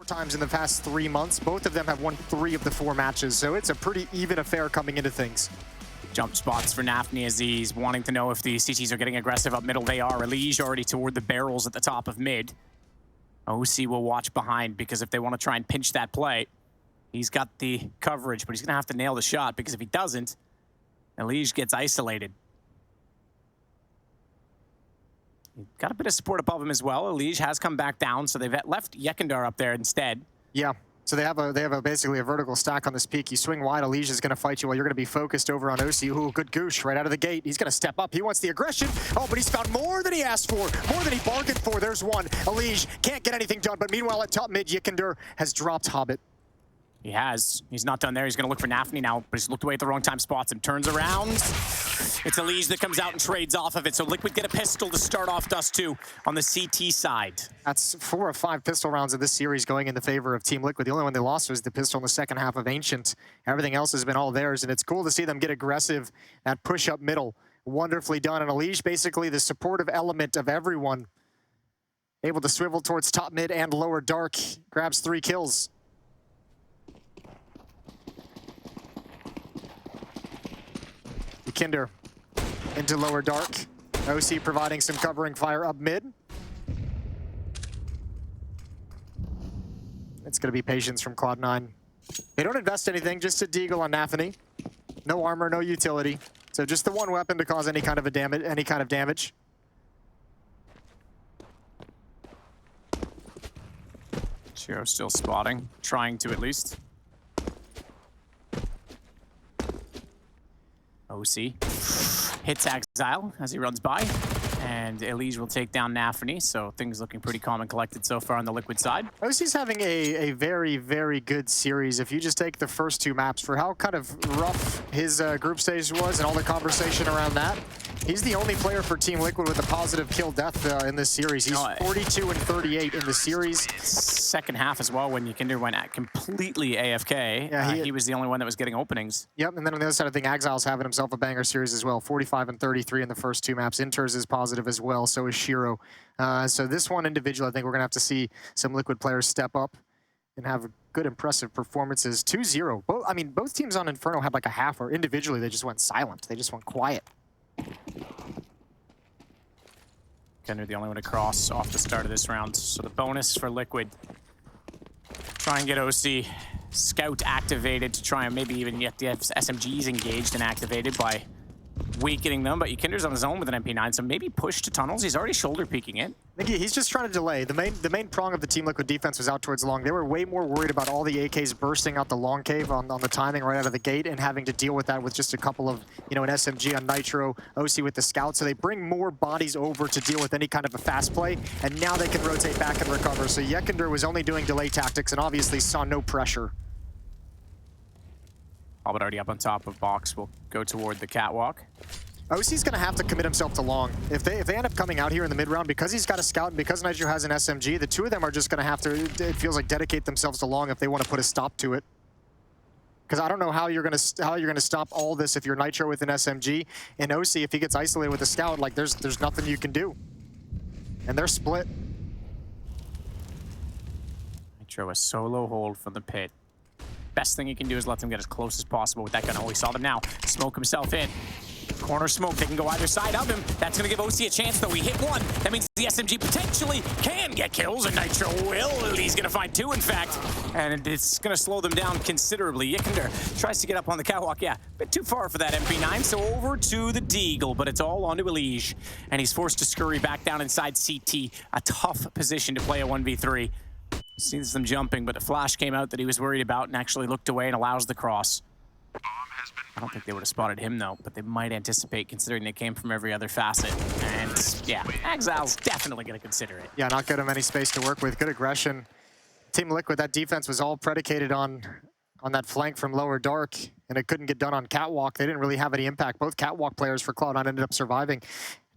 times in the past 3 months. Both of them have won 3 of the 4 matches, so it's a pretty even affair coming into things. Jump spots for Nafny as he's wanting to know if the CTs are getting aggressive up middle. They are. EliGE already toward the barrels at the top of mid. oSee will watch behind because if they want to try and pinch that play, he's got the coverage, but he's going to have to nail the shot because if he doesn't, EliGE gets isolated. Got a bit of support above him as well. EliGE has come back down, so they've left Yekindar up there instead. Yeah. So they have basically a vertical stack on this peak. You swing wide, EliGE is going to fight you while you're going to be focused over on oSee. Ooh, good goosh right out of the gate. He's going to step up. He wants the aggression. Oh, but he's found more than he asked for, more than he bargained for. There's one. EliGE can't get anything done, but meanwhile at top mid, Yekindar has dropped Hobbit. He has. He's not done there. He's going to look for Nafny now, but he's looked away at the wrong time, spots him, turns around. It's EliGE that comes out and trades off of it. So Liquid get a pistol to start off Dust2 on the CT side. That's 4 of 5 pistol rounds of this series going in the favor of Team Liquid. The only one they lost was the pistol in the second half of Ancient. Everything else has been all theirs, and it's cool to see them get aggressive. That push up middle, wonderfully done. And EliGE basically the supportive element of everyone. Able to swivel towards top mid and lower dark. Grabs 3 kills. Kinder into lower dark. oSee providing some covering fire up mid. It's going to be patience from Cloud9. They don't invest anything, just a deagle on Nafny. No armor, no utility. So just the one weapon to cause any kind of damage. Chiro still spotting, trying to at least. oSee hits Exile as he runs by, and EliGE will take down Nafny, so things looking pretty calm and collected so far on the Liquid side. oSee's having a very, very good series. If you just take the first 2 maps for how kind of rough his group stage was and all the conversation around that, he's the only player for Team Liquid with a positive kill death in this series. He's 42 and 38 in the series. Second half as well, when Yekindar went at completely AFK, yeah, he was the only one that was getting openings. Yep, and then on the other side, I think Exile's having himself a banger series as well. 45 and 33 in the first 2 maps. Inters is positive as well, so is Shiro. So this one individual, I think we're going to have to see some Liquid players step up and have good, impressive performances. 2-0. Both teams on Inferno had like a half, or individually they just went silent. They just went quiet. Yekindar the only one to cross off the start of this round. So the bonus for Liquid, try and get oSee Scout activated to try and maybe even get the SMGs engaged and activated by weakening them, but Yekindar's on his own with an MP9, so maybe push to tunnels. He's already shoulder peeking it. I think he's just trying to delay. The main prong of the Team Liquid defense was out towards long. They were way more worried about all the AKs bursting out the long cave on the timing right out of the gate and having to deal with that with just a couple of, an SMG on Nitro, oSee with the Scout. So they bring more bodies over to deal with any kind of a fast play, and now they can rotate back and recover. So Yekindar was only doing delay tactics and obviously saw no pressure. Hobbit already up on top of box. Will go toward the catwalk. oSee's going to have to commit himself to long. If they end up coming out here in the mid round, because he's got a Scout and because Nitro has an SMG, the 2 of them are just going to have to, it feels like, dedicate themselves to long if they want to put a stop to it. Because I don't know how you're going to stop all this if you're Nitro with an SMG, and oSee, if he gets isolated with a Scout, like there's nothing you can do. And they're split. Nitro a solo hold from the pit. Best thing you can do is let them get as close as possible with that gun. Oh, he saw them now. Smoke himself in. Corner smoke, they can go either side of him. That's going to give oSee a chance, though. He hit 1. That means the SMG potentially can get kills, and Nitro will. He's going to find 2, in fact. And it's going to slow them down considerably. Yekindar tries to get up on the catwalk. Yeah, a bit too far for that MP9, so over to the Deagle, but it's all onto EliGE. And he's forced to scurry back down inside CT. A tough position to play a 1v3. Sees them jumping, but the flash came out that he was worried about and actually looked away and allows the cross. I don't think they would have spotted him, though, but they might anticipate, considering they came from every other facet. And, yeah, Exile's definitely going to consider it. Yeah, not give him any space to work with. Good aggression. Team Liquid, that defense was all predicated on that flank from lower dark, and it couldn't get done on catwalk. They didn't really have any impact. Both catwalk players for Cloud9 ended up surviving.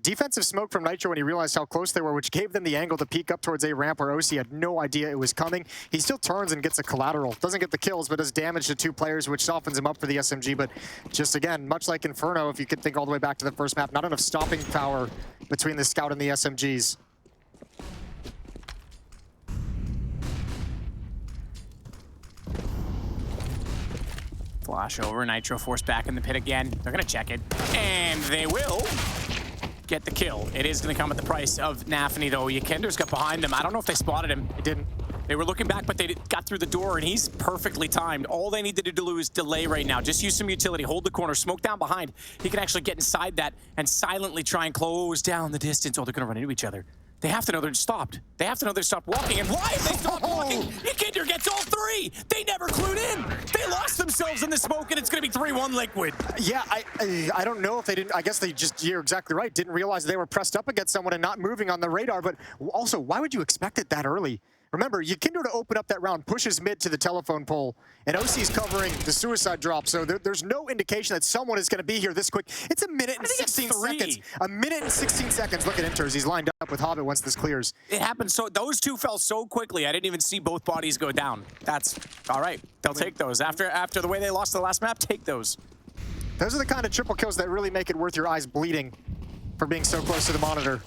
Defensive smoke from Nitro when he realized how close they were, which gave them the angle to peek up towards a ramp where oSee had no idea it was coming. He still turns and gets a collateral. Doesn't get the kills, but does damage to 2 players, which softens him up for the SMG. But just, again, much like Inferno, if you could think all the way back to the first map, not enough stopping power between the Scout and the SMGs. Flash over, Nitro forced back in the pit again. They're gonna check it, and they will get the kill. It is gonna come at the price of Nafany though. Yakinder's got behind them. I don't know if they spotted him. He didn't. They were looking back, but they got through the door, and he's perfectly timed. All they needed to do is delay right now. Just use some utility, hold the corner, smoke down behind. He can actually get inside that and silently try and close down the distance. Oh, they're gonna run into each other. They have to know they're stopped. They have to know they're stopped walking. And why have they stopped walking? Yakinder gets all three. They never clued in. They lost themselves in the smoke, and it's going to be 3-1 Liquid. Yeah, I don't know if they didn't. I guess they just, you're exactly right, didn't realize they were pressed up against someone and not moving on the radar. But also, why would you expect it that early? Remember, Yakinder to open up that round pushes mid to the telephone pole, and oSee's covering the suicide drop, so there's no indication that someone is going to be here this quick. It's a minute and 16 seconds. A minute and 16 seconds. Look at Inters. He's lined up with Hobbit once this clears. It happened so, those two fell so quickly, I didn't even see both bodies go down. That's all right. They'll take those. After the way they lost the last map, take those. Those are the kind of triple kills that really make it worth your eyes bleeding for being so close to the monitor.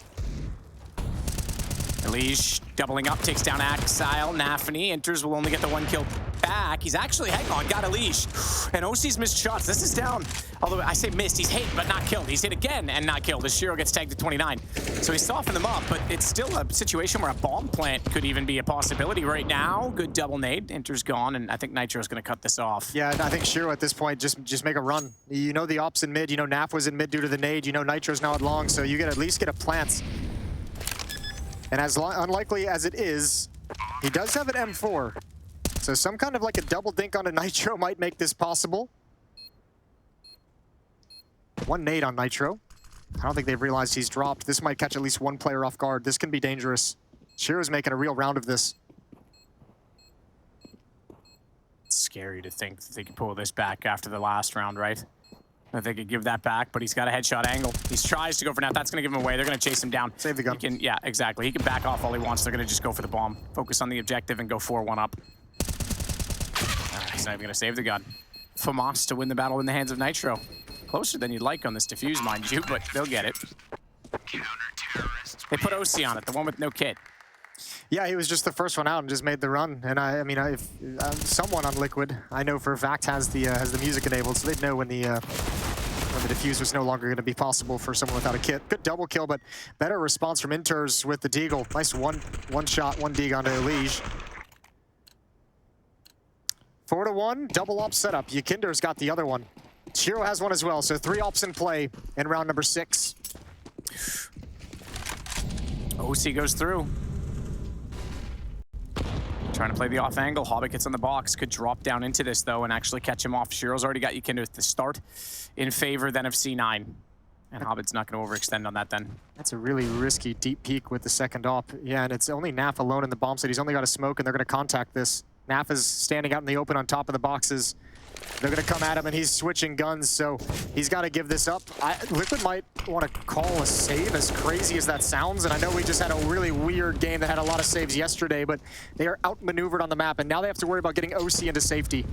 EliGE doubling up, takes down Exile. Nafany enters, will only get the one kill back. He's actually, hang on, got EliGE. And oSee's missed shots. This is down. Although I say missed, he's hit but not killed. He's hit again and not killed. As Shiro gets tagged to 29. So he's softened them up, but it's still a situation where a bomb plant could even be a possibility right now. Good double nade. Enter's gone, and I think Nitro's going to cut this off. Yeah, I think Shiro at this point just make a run. You know the ops in mid. You know Naf was in mid due to the nade. You know Nitro's now at long, so you at least get a plant. And as unlikely as it is, he does have an M4. So some kind of like a double dink on a Nitro might make this possible. One nade on Nitro. I don't think they've realized he's dropped. This might catch at least one player off guard. This can be dangerous. Shiro's making a real round of this. It's scary to think that they could pull this back after the last round, right? That they could give that back, but he's got a headshot angle. He tries to go for that. That's going to give him away. They're going to chase him down. Save the gun. He can, yeah, exactly. He can back off all he wants. They're going to just go for the bomb. Focus on the objective and go 4-1 up. He's not even going to save the gun. FAMAS to win the battle in the hands of Nitro. Closer than you'd like on this defuse, mind you, but they'll get it. They put oSee on it, the one with no kit. Yeah, he was just the first one out and just made the run. And I mean, if someone on Liquid, I know for a fact has the music enabled, so they'd know when the defuse was no longer going to be possible for someone without a kit. Good double kill, but better response from Inters with the deagle. Nice one shot, one dig onto EliGE. 4-1, double op setup. Yakinder's got the other one. Shiro has one as well, so 3 ops in play in round number 6. oSee goes through. Trying to play the off angle. Hobbit gets on the box. Could drop down into this, though, and actually catch him off. Shiro's already got Yakinder at the start in favor then of C9. And Hobbit's not going to overextend on that then. That's a really risky deep peek with the second op. Yeah, and it's only Naf alone in the bomb site. He's only got a smoke, and they're going to contact this. Naf is standing out in the open on top of the boxes. They're going to come at him, and he's switching guns, so he's got to give this up. Liquid might want to call a save, as crazy as that sounds, and I know we just had a really weird game that had a lot of saves yesterday, but they are outmaneuvered on the map, and now they have to worry about getting oSee into safety.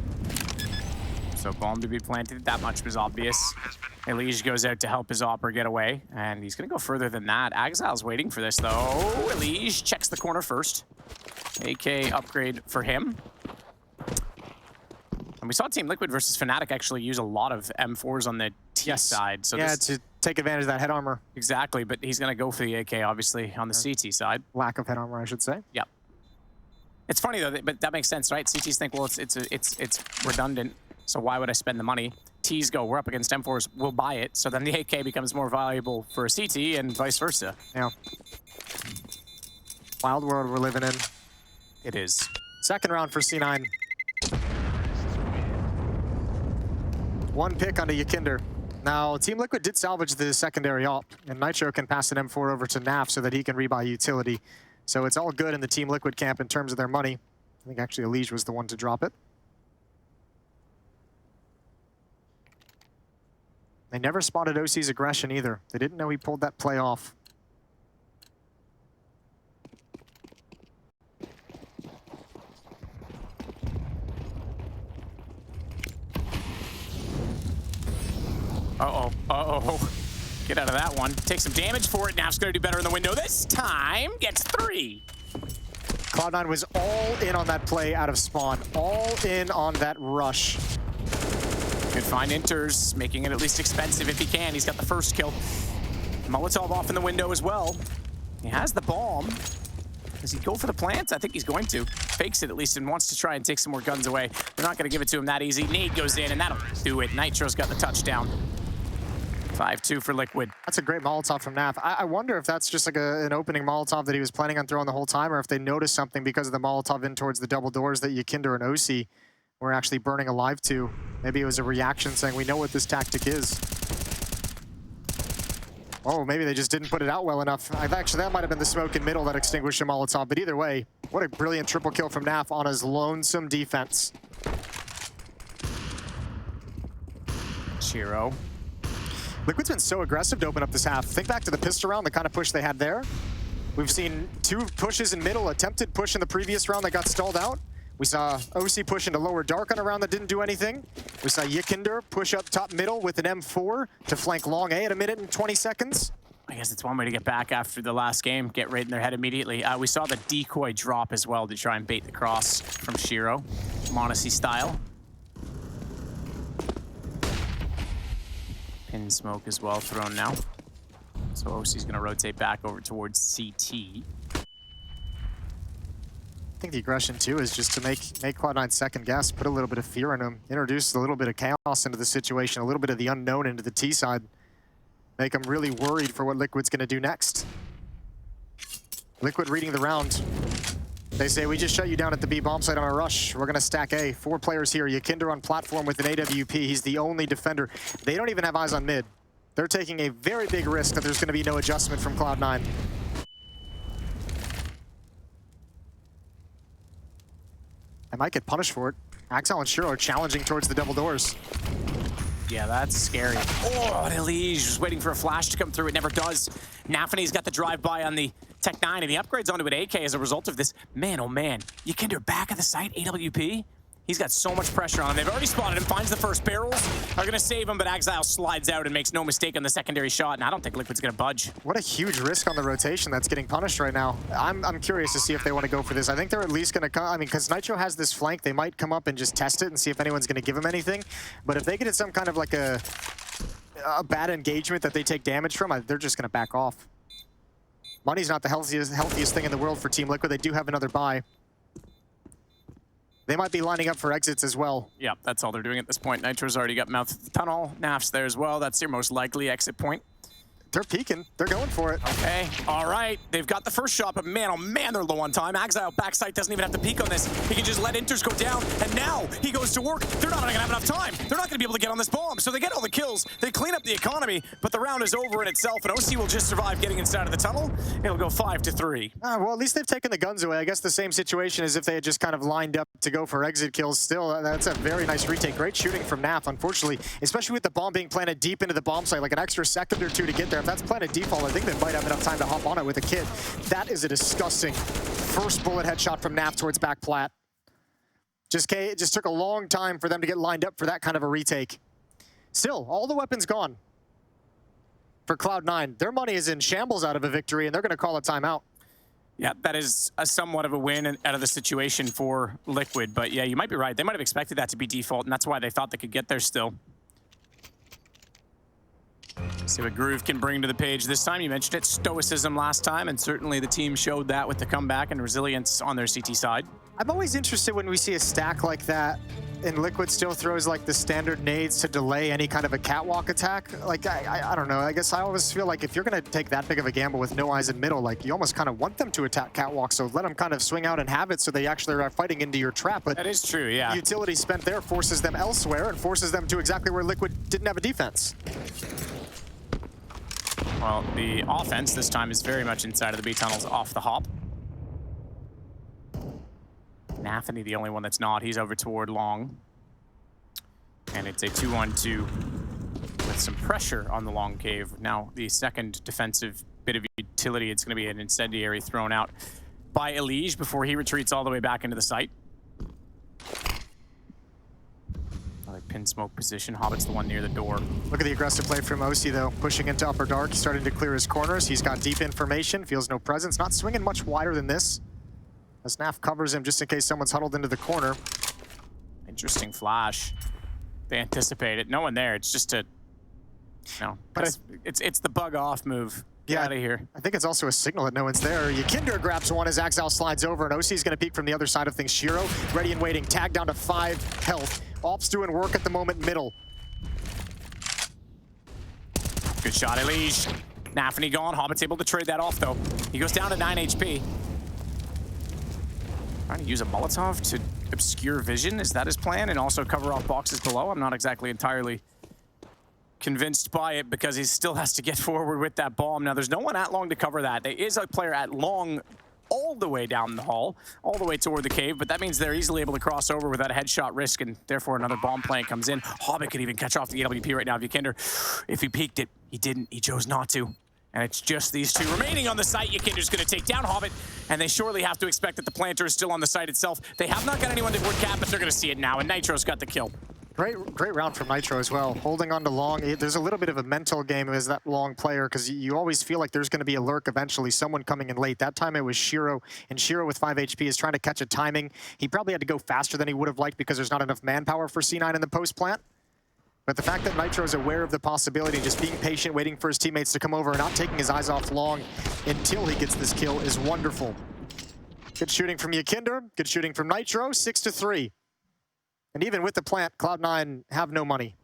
So bomb to be planted, that much was obvious. EliGE goes out to help his Opera get away, and he's going to go further than that. Exile's waiting for this, though. EliGE checks the corner first. AK upgrade for him. And we saw Team Liquid versus Fnatic actually use a lot of M4s on the T side. So yeah, to take advantage of that head armor. Exactly, but he's going to go for the AK, obviously, on the CT side. Lack of head armor, I should say. Yep. It's funny, though, but that makes sense, right? CTs think, well, it's redundant, so why would I spend the money? Ts go, we're up against M4s, we'll buy it, so then the AK becomes more valuable for a CT and vice versa. Yeah. Wild world we're living in. It is. Second round for C9. One pick onto Yakinder. Now, Team Liquid did salvage the secondary op, and Nitro can pass an M4 over to Naf so that he can rebuy utility. So it's all good in the Team Liquid camp in terms of their money. I think actually EliGE was the one to drop it. They never spotted oSee's aggression either. They didn't know he pulled that play off. Uh-oh, uh-oh. Get out of that one. Take some damage for it. Naf's gonna do better in the window this time. Gets 3. Cloud9 was all in on that play out of spawn. All in on that rush. Good find enters, making it at least expensive if he can. He's got the first kill. Molotov off in the window as well. He has the bomb. Does he go for the plant? I think he's going to. Fakes it at least and wants to try and take some more guns away. They're not going to give it to him that easy. Nade goes in and that'll do it. Nitro's got the touchdown. 5-2 for Liquid. That's a great Molotov from Naf. I wonder if that's just like an opening Molotov that he was planning on throwing the whole time, or if they noticed something because of the Molotov in towards the double doors that Yikinder and oSee were actually burning alive to. Maybe it was a reaction saying, we know what this tactic is. Oh, maybe they just didn't put it out well enough. Actually, that might have been the smoke in middle that extinguished the Molotov, but either way, what a brilliant triple kill from Naf on his lonesome defense. Chiro. Liquid's been so aggressive to open up this half. Think back to the pistol round, the kind of push they had there. We've seen 2 pushes in middle, attempted push in the previous round that got stalled out. We saw oSee push into lower dark on a round that didn't do anything. We saw Yikinder push up top middle with an M4 to flank long A at 1 minute and 20 seconds. I guess it's one way to get back after the last game, get right in their head immediately. We saw the decoy drop as well to try and bait the cross from Chiro, Monacy style. Pin smoke as well thrown now. So oSee's gonna rotate back over towards CT. I think the aggression too is just to make Cloud9 second guess, put a little bit of fear in him, introduce a little bit of chaos into the situation, a little bit of the unknown into the T side, make them really worried for what Liquid's gonna do next. Liquid reading the round. They say, we just shut you down at the B bomb site on a rush. We're gonna stack A. 4 players here. Yikinder on platform with an AWP. He's the only defender. They don't even have eyes on mid. They're taking a very big risk that there's gonna be no adjustment from Cloud9. I might get punished for it. Axel and Chiro are challenging towards the double doors. Yeah, that's scary. Oh, and EliGE was waiting for a flash to come through. It never does. Nafany's got the drive-by on the Tech-9, and the upgrades onto an AK as a result of this. Man, oh man. Yikinder back at the site, AWP. He's got so much pressure on him. They've already spotted him, finds the first barrels. Are going to save him, but Axile slides out and makes no mistake on the secondary shot, and I don't think Liquid's going to budge. What a huge risk on the rotation that's getting punished right now. I'm curious to see if they want to go for this. I think they're at least going to come, I mean, because Nitro has this flank, they might come up and just test it and see if anyone's going to give him anything. But if they get in some kind of like a bad engagement that they take damage from, they're just going to back off. Money's not the healthiest thing in the world for Team Liquid. They do have another buy. They might be lining up for exits as well. Yeah, that's all they're doing at this point. Nitro's already got mouth of the tunnel. Naf's there as well. That's your most likely exit point. They're peeking. They're going for it. Okay, all right. They've got the first shot, but man, oh man, they're low on time. Axile backside doesn't even have to peek on this. He can just let Inters go down, and now he goes to work. They're not gonna have enough time. They're not gonna be able to get on this bomb, so they get all the kills. They clean up the economy, but the round is over in itself, and oSee will just survive getting inside of the tunnel. It'll go 5-3. Well, at least they've taken the guns away. I guess the same situation as if they had just kind of lined up to go for exit kills. Still, that's a very nice retake. Great shooting from Naf, unfortunately, especially with the bomb being planted deep into the bomb site, like an extra second or 2 to get there. If that's planted default, I think they might have enough time to hop on it with a kid. That is a disgusting first bullet headshot from Naf towards back plat. It just took a long time for them to get lined up for that kind of a retake. Still, all the weapons gone for Cloud9. Their money is in shambles out of a victory, and they're going to call a timeout. Yeah, that is somewhat of a win out of the situation for Liquid. But yeah, you might be right. They might have expected that to be default, and that's why they thought they could get there still. See what Groove can bring to the page this time. You mentioned it, stoicism last time, and certainly the team showed that with the comeback and resilience on their CT side. I'm always interested when we see a stack like that, and Liquid still throws like the standard nades to delay any kind of a catwalk attack. Like, I don't know, I guess I always feel like if you're gonna take that big of a gamble with no eyes in middle, like you almost kind of want them to attack catwalk, so let them kind of swing out and have it so they actually are fighting into your trap. But that is true, yeah. Utility spent there forces them elsewhere and forces them to exactly where Liquid didn't have a defense. Well, the offense this time is very much inside of the B tunnels off the hop. Nafany, the only one that's not. He's over toward long. And it's a 2-1-2 with some pressure on the long cave. Now, the second defensive bit of utility, it's going to be an incendiary thrown out by EliGE before he retreats all the way back into the site. Pin smoke position. Hobbit's the one near the door. Look at the aggressive play from oSee, though. Pushing into upper dark, starting to clear his corners. He's got deep information, feels no presence. Not swinging much wider than this. As Naf covers him just in case someone's huddled into the corner. Interesting flash. They anticipate it. No one there. It's just a, but it's the bug off move. Get out of here. I think it's also a signal that no one's there. Yakinder grabs one as Axile slides over, and oSee's going to peek from the other side of things. Shiro, ready and waiting. Tag down to 5 health. Ops doing work at the moment, middle. Good shot, EliGE. Nafany gone. Hobbit's able to trade that off, though. He goes down to 9 HP. Trying to use a Molotov to obscure vision. Is that his plan? And also cover off boxes below? I'm not exactly entirely convinced by it because he still has to get forward with that bomb. Now, there's no one at long to cover that. There is a player at long all the way down the hall, all the way toward the cave, but that means they're easily able to cross over without a headshot risk, and therefore another bomb plant comes in. Hobbit could even catch off the AWP right now. Yakinder, if he peeked it, he didn't. He chose not to. And it's just these two remaining on the site. Yakinder's going to take down Hobbit, and they surely have to expect that the planter is still on the site itself. They have not got anyone to wood cap, but they're going to see it now, and Nitro's got the kill. Great round from Nitro as well. Holding on to long. There's a little bit of a mental game as that long player because you always feel like there's going to be a lurk eventually, someone coming in late. That time it was Shiro, and Shiro with 5 HP is trying to catch a timing. He probably had to go faster than he would have liked because there's not enough manpower for C9 in the post plant. But the fact that Nitro is aware of the possibility, just being patient, waiting for his teammates to come over and not taking his eyes off long until he gets this kill is wonderful. Good shooting from Yakinder, good shooting from Nitro, 6-3. And even with the plant, Cloud9 have no money.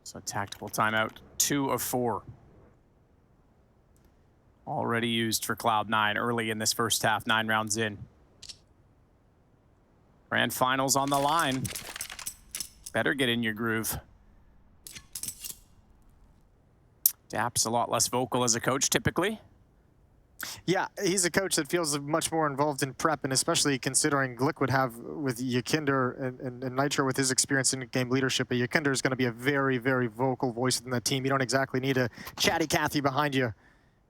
So tactical timeout, 2 of 4. Already used for Cloud9 early in this first half, 9 rounds in. Grand finals on the line. Better get in your groove. Dap's a lot less vocal as a coach typically. Yeah, he's a coach that feels much more involved in prep, and especially considering Liquid have with Yakinder and Nitro with his experience in game leadership. But Yakinder is going to be a very, very vocal voice within the team. You don't exactly need a chatty Cathy behind you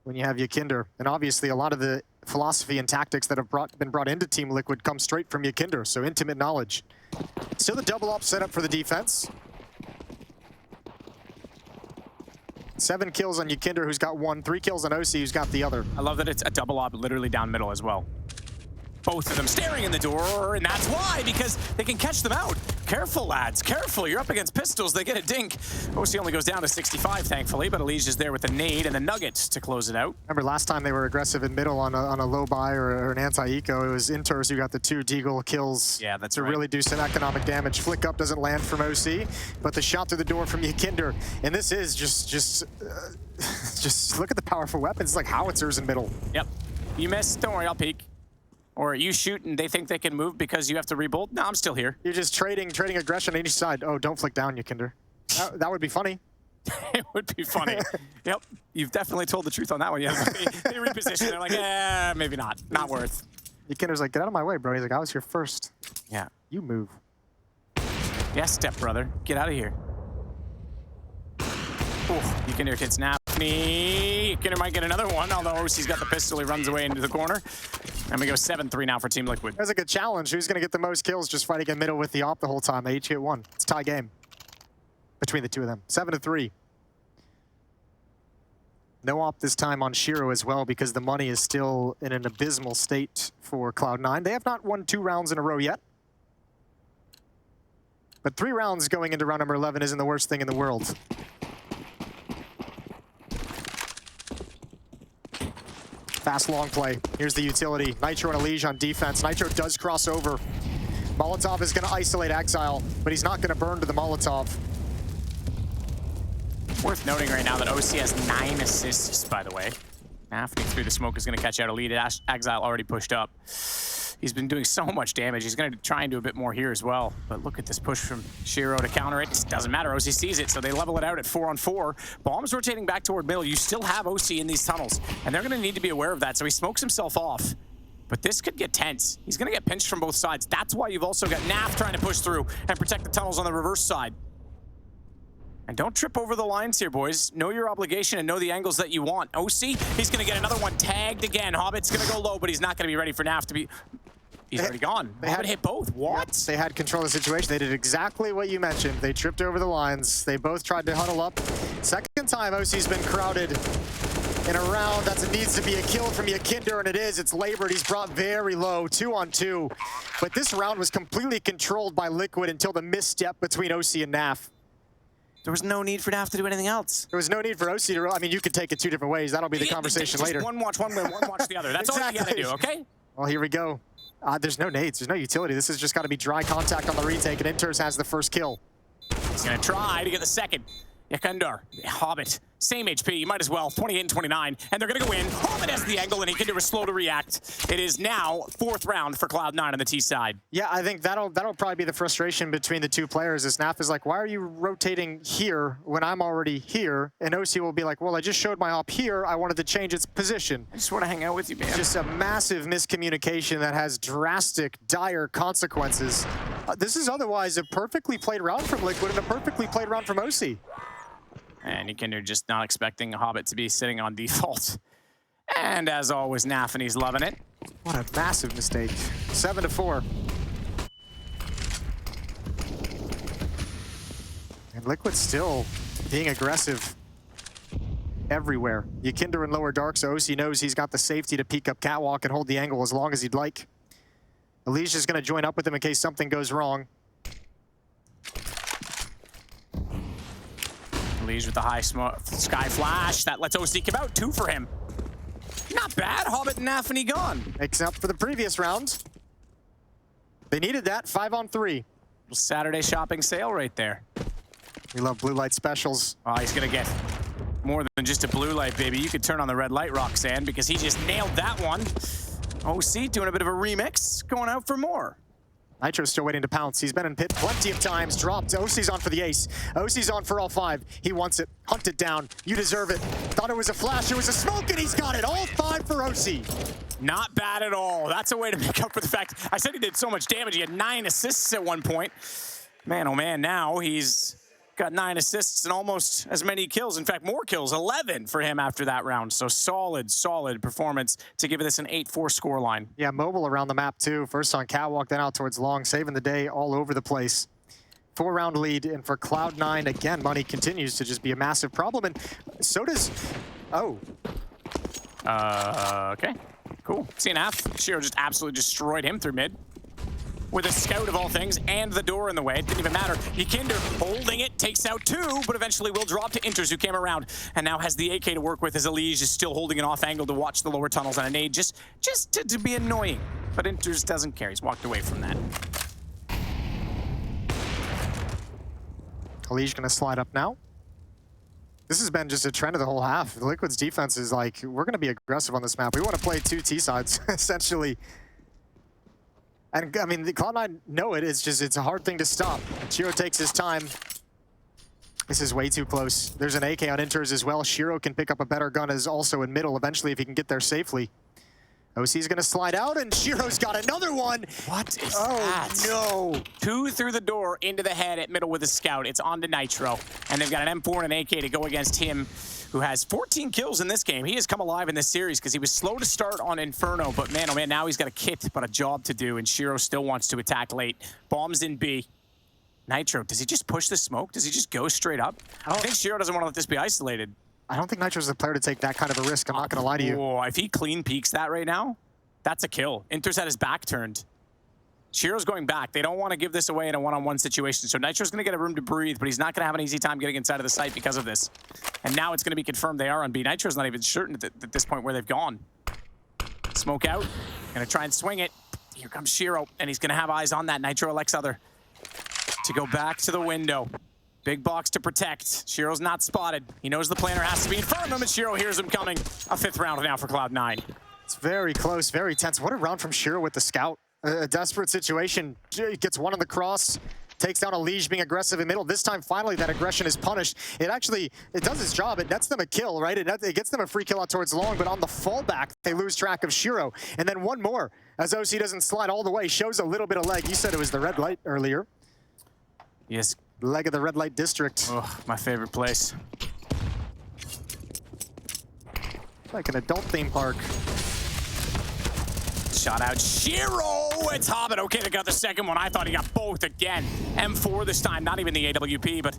when you have Yakinder. And obviously a lot of the philosophy and tactics that have been brought into Team Liquid come straight from Yakinder, so intimate knowledge. Still the double up setup for the defense. 7 kills on Yakinder, who's got 1. 3 kills on oSee, who's got the other. I love that it's a double op literally down middle as well. Both of them staring in the door, and that's why, because they can catch them out. Careful, lads, careful. You're up against pistols. They get a dink. oSee only goes down to 65, thankfully, but EliGE is there with the nade and the nuggets to close it out. Remember last time they were aggressive in middle on a low buy or an anti-eco, it was Inters who got the 2 Deagle kills. Yeah, that's to right. really do some economic damage. Flick up doesn't land from oSee, but the shot through the door from Yakinder. And this is just look at the powerful weapons. It's like howitzers in middle. Yep. You miss, don't worry, I'll peek. Or you shoot and they think they can move because you have to rebuild. No, I'm still here. You're just trading aggression on each side. Oh, don't flick down, Yakinder. That would be funny. It would be funny. Yep, you've definitely told the truth on that one. Yeah, they reposition. They're like, maybe not. Not worth. Yakinder's like, get out of my way, bro. He's like, I was here first. Yeah. You move. Yes, step brother. Get out of here. Oh, Yakinder hits Nafany. Yakinder might get another one, although oSee's got the pistol. He runs away into the corner. And we go 7-3 now for Team Liquid. That's a good challenge. Who's going to get the most kills just fighting in middle with the op the whole time? They each hit 1. It's a tie game between the two of them. 7-3. No op this time on Shiro as well because the money is still in an abysmal state for Cloud9. They have not won 2 rounds in a row yet. But 3 rounds going into round number 11 isn't the worst thing in the world. Fast long play. Here's the utility. Nitro and EliGE on defense. Nitro does cross over. Molotov is going to isolate Exile, but he's not going to burn to the Molotov. Worth noting right now that oSee has 9 assists, by the way. Nafany through the smoke is going to catch out EliGE. Exile already pushed up. He's been doing so much damage. He's going to try and do a bit more here as well. But look at this push from Shiro to counter it. Doesn't matter. oSee sees it, so they level it out at 4-on-4. Bombs rotating back toward middle. You still have oSee in these tunnels, and they're going to need to be aware of that. So he smokes himself off. But this could get tense. He's going to get pinched from both sides. That's why you've also got Naf trying to push through and protect the tunnels on the reverse side. And don't trip over the lines here, boys. Know your obligation and know the angles that you want. oSee, he's going to get another one tagged again. Hobbit's going to go low, but he's not going to be ready for Naf to be... He's already gone. They had hit both. What? Yep, they had control of the situation. They did exactly what you mentioned. They tripped over the lines. They both tried to huddle up. Second time oSee's been crowded in a round that needs to be a kill from Yakinder, and it is. It's labored. He's brought very low, 2-on-2. But this round was completely controlled by Liquid until the misstep between oSee and Naf. There was no need for Naf to do anything else. There was no need for oSee to... I mean, you could take it two different ways. That'll be the conversation just later. One watch one way, one watch the other. That's all you gotta do, okay? Well, here we go. There's no nades. There's no utility. This has just got to be dry contact on the retake, and Inters has the first kill. He's gonna try to get the second. Yakinder, Hobbit, same HP, you might as well, 28 and 29, and they're gonna go in. Hobbit has the angle, and Yakinder is slow to react. It is now 4th round for Cloud9 on the T side. Yeah, I think that'll probably be the frustration between the two players. As Naf is like, why are you rotating here when I'm already here? And oSee will be like, well, I just showed my op here. I wanted to change its position. I just want to hang out with you, man. Just a massive miscommunication that has drastic, dire consequences. This is otherwise a perfectly played round from Liquid and a perfectly played round from oSee. And Yakinder just not expecting Hobbit to be sitting on default. And as always, Naf, and he's loving it. What a massive mistake. 7-4. And Liquid still being aggressive everywhere. Yakinder in lower dark, so oSee knows he's got the safety to peek up catwalk and hold the angle as long as he'd like. EliGE is going to join up with him in case something goes wrong. EliGE with the high sky flash. That lets oSee come out. 2 for him. Not bad. Hobbit and Nafany gone. Makes up for the previous round. They needed that. 5-on-3. Saturday shopping sale right there. We love blue light specials. Oh, he's going to get more than just a blue light, baby. You could turn on the red light, Roxanne, because he just nailed that one. oSee doing a bit of a remix, going out for more. Nitro's still waiting to pounce. He's been in pit plenty of times. Dropped. oSee's on for the ace. oSee's on for all 5. He wants it. Hunt it down. You deserve it. Thought it was a flash. It was a smoke, and he's got it. All 5 for oSee. Not bad at all. That's a way to make up for the fact I said he did so much damage. He had 9 assists at one point. Man, oh man, now he's got 9 assists and almost as many kills. In fact, more kills, 11 for him after that round. So solid, solid performance to give this an 8-4 scoreline. Yeah, mobile around the map too. First on catwalk, then out towards long, saving the day all over the place. 4-round lead, and for Cloud9, again, money continues to just be a massive problem, and so does... Oh. Okay, cool. CNF, Shiro just absolutely destroyed him through mid. With a scout of all things and the door in the way. It didn't even matter. Yakinder holding it, takes out 2, but eventually will drop to Inters, who came around and now has the AK to work with as EliGE is still holding an off angle to watch the lower tunnels on a nade, just to be annoying. But Inters doesn't care. He's walked away from that. EliGE gonna slide up now. This has been just a trend of the whole half. The Liquid's defense is like, we're gonna be aggressive on this map. We want to play 2 T sides, essentially. And I mean, the Cloud9 know it. It's just, it's a hard thing to stop. Shiro takes his time. This is way too close. There's an AK on Inters as well. Shiro can pick up a better gun as also in middle eventually if he can get there safely. oSee's gonna slide out, and Shiro's got another one. What is that? Oh, no. 2 through the door, into the head at middle with a scout. It's on to Nitro. And they've got an M4 and an AK to go against him, who has 14 kills in this game. He has come alive in this series because he was slow to start on Inferno, but man, oh man, now he's got a kit, but a job to do, and Shiro still wants to attack late. Bombs in B. Nitro, does he just push the smoke? Does he just go straight up? I think Shiro doesn't want to let this be isolated. I don't think Nitro's the player to take that kind of a risk. I'm not going to lie to you. Oh, if he clean peeks that right now, that's a kill. Inter's had his back turned. Shiro's going back. They don't want to give this away in a one-on-one situation. So Nitro's going to get a room to breathe, but he's not going to have an easy time getting inside of the site because of this. And now it's going to be confirmed they are on B. Nitro's not even certain at this point where they've gone. Smoke out. Going to try and swing it. Here comes Shiro, and he's going to have eyes on that. Nitro elects other to go back to the window. Big box to protect. Shiro's not spotted. He knows the planner has to be in front of him, and Shiro hears him coming. A 5th round now for Cloud9. It's very close, very tense. What a round from Shiro with the scout. A desperate situation. Gets one on the cross. Takes down EliGE being aggressive in middle. This time, finally, that aggression is punished. It does its job. It nets them a kill, right? It gets them a free kill out towards long, but on the fallback, they lose track of Shiro. And then one more, as oSee doesn't slide all the way, shows a little bit of leg. You said it was the red light earlier. Yes. Leg of the red light district. Oh, my favorite place. Like an adult theme park. Shot out Shiro! Oh, it's Hobbit. Okay, they got the second one. I thought he got both again. M4 this time, not even the AWP, but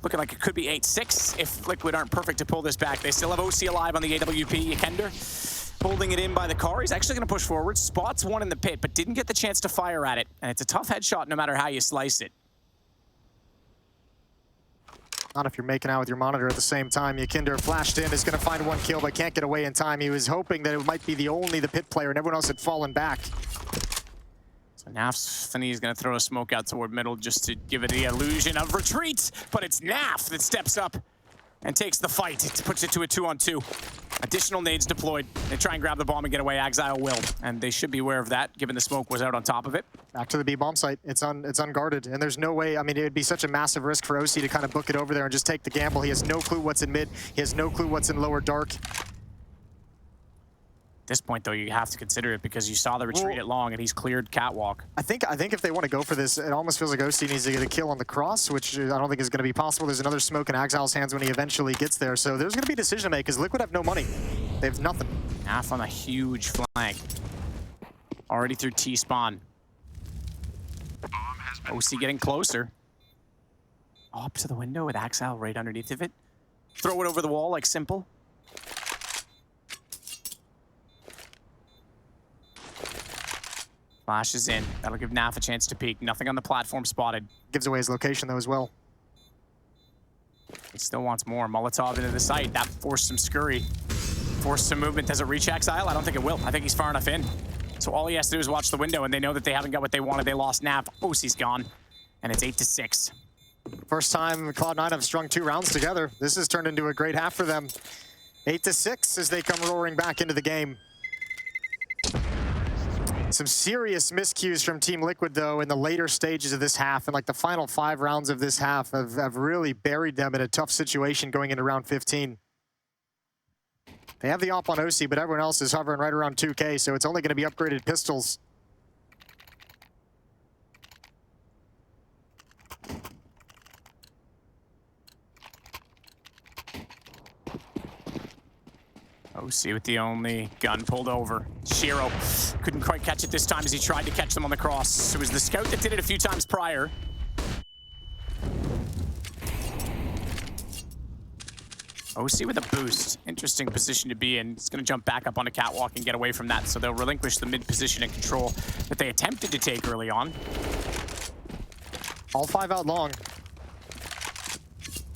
looking like it could be 8-6 if Liquid aren't perfect to pull this back. They still have oSee alive on the AWP. Yekender holding it in by the car. He's actually going to push forward. Spots one in the pit, but didn't get the chance to fire at it. And it's a tough headshot no matter how you slice it. Not if you're making out with your monitor at the same time. Yekender flashed in, is going to find one kill, but can't get away in time. He was hoping that it might be the pit player, and everyone else had fallen back. So Naf's is going to throw a smoke out toward middle just to give it the illusion of retreat, but it's Naf that steps up and takes the fight. It puts it to a 2-on-2. Additional nades deployed. They try and grab the bomb and get away. Exile will, and they should be aware of that, given the smoke was out on top of it. Back to the B bomb site. It's unguarded, and there's no way. I mean, it would be such a massive risk for oSee to kind of book it over there and just take the gamble. He has no clue what's in mid. He has no clue what's in lower dark. At this point, though, you have to consider it because you saw the retreat at long, and he's cleared catwalk. I think if they want to go for this, it almost feels like oSee needs to get a kill on the cross, which I don't think is going to be possible. There's another smoke in Exile's hands when he eventually gets there, so there's going to be a decision to make because Liquid have no money. They have nothing. Naf on a huge flank. Already through T-spawn. oSee getting closer. Up to the window with Exile right underneath of it. Throw it over the wall like simple. Flashes in. That'll give Naf a chance to peek. Nothing on the platform spotted. Gives away his location, though, as well. He still wants more. Molotov into the site. That forced some scurry. Forced some movement. Does it reach Exile? I don't think it will. I think he's far enough in. So all he has to do is watch the window, and they know that they haven't got what they wanted. They lost Naf. oSee's gone. And it's 8-6. First time Cloud9 have strung 2 rounds together. This has turned into a great half for them. 8-6 as they come roaring back into the game. Some serious miscues from Team Liquid, though, in the later stages of this half, and like the final 5 rounds of this half have really buried them in a tough situation going into round 15. They have the op on oSee, but everyone else is hovering right around 2K, so it's only going to be upgraded pistols. oSee with the only gun pulled over. Shiro couldn't quite catch it this time as he tried to catch them on the cross. It was the scout that did it a few times prior. oSee with a boost. Interesting position to be in. He's going to jump back up on a catwalk and get away from that, so they'll relinquish the mid position and control that they attempted to take early on. All 5 out long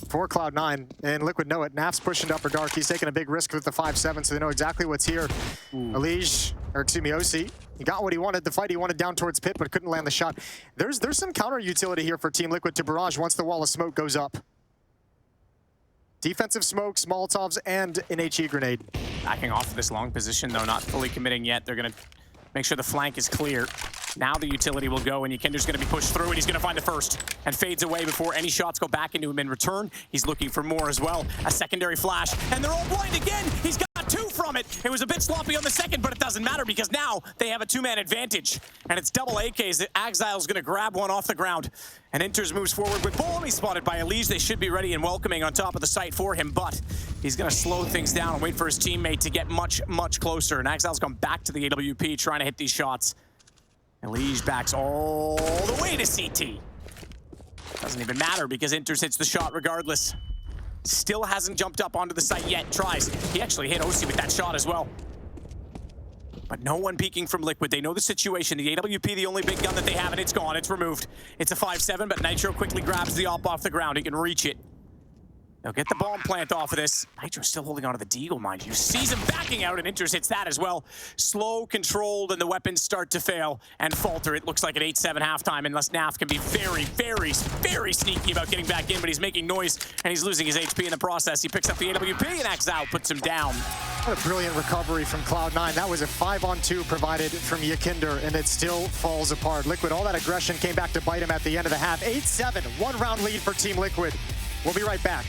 for Cloud9, and Liquid know it. Naf's pushing to upper dark. He's taking a big risk with the 5-7, so they know exactly what's here. EliGE, or excuse me, oSee, he got what he wanted. The fight he wanted down towards pit, but couldn't land the shot. There's some counter utility here for Team Liquid to barrage once the wall of smoke goes up. Defensive smokes, Molotovs, and an HE grenade. Backing off of this long position, though, not fully committing yet. They're going to make sure the flank is clear. Now the utility will go, and Yekender's going to be pushed through, and he's going to find the first, and fades away before any shots go back into him in return. He's looking for more as well. A secondary flash, and they're all blind again. He's got 2 from it. It was a bit sloppy on the second, but it doesn't matter because now they have a 2-man advantage, and it's double AKs. Exile's going to grab one off the ground, and Inters moves forward with Bomb. He's spotted by EliGE. They should be ready and welcoming on top of the site for him, but he's going to slow things down and wait for his teammate to get much, much closer, and Exile's gone back to the AWP trying to hit these shots. EliGE backs all the way to CT. Doesn't even matter because Inters hits the shot regardless. Still hasn't jumped up onto the site yet. Tries. He actually hit oSee with that shot as well. But no one peeking from Liquid. They know the situation. The AWP, the only big gun that they have, and it's gone. It's removed. It's a 5-7, but Nitro quickly grabs the op off the ground. He can reach it. They'll get the bomb plant off of this. Nitro's still holding onto the deagle, mind you. Sees him backing out, and Inters hits that as well. Slow, controlled, and the weapons start to fail and falter. It looks like an 8-7 halftime, unless Naf can be very, very, very sneaky about getting back in, but he's making noise, and he's losing his HP in the process. He picks up the AWP, and Exile puts him down. What a brilliant recovery from Cloud9. That was a 5-on-2 provided from Yekender, and it still falls apart. Liquid, all that aggression came back to bite him at the end of the half. 8-7, 1-round lead for Team Liquid. We'll be right back.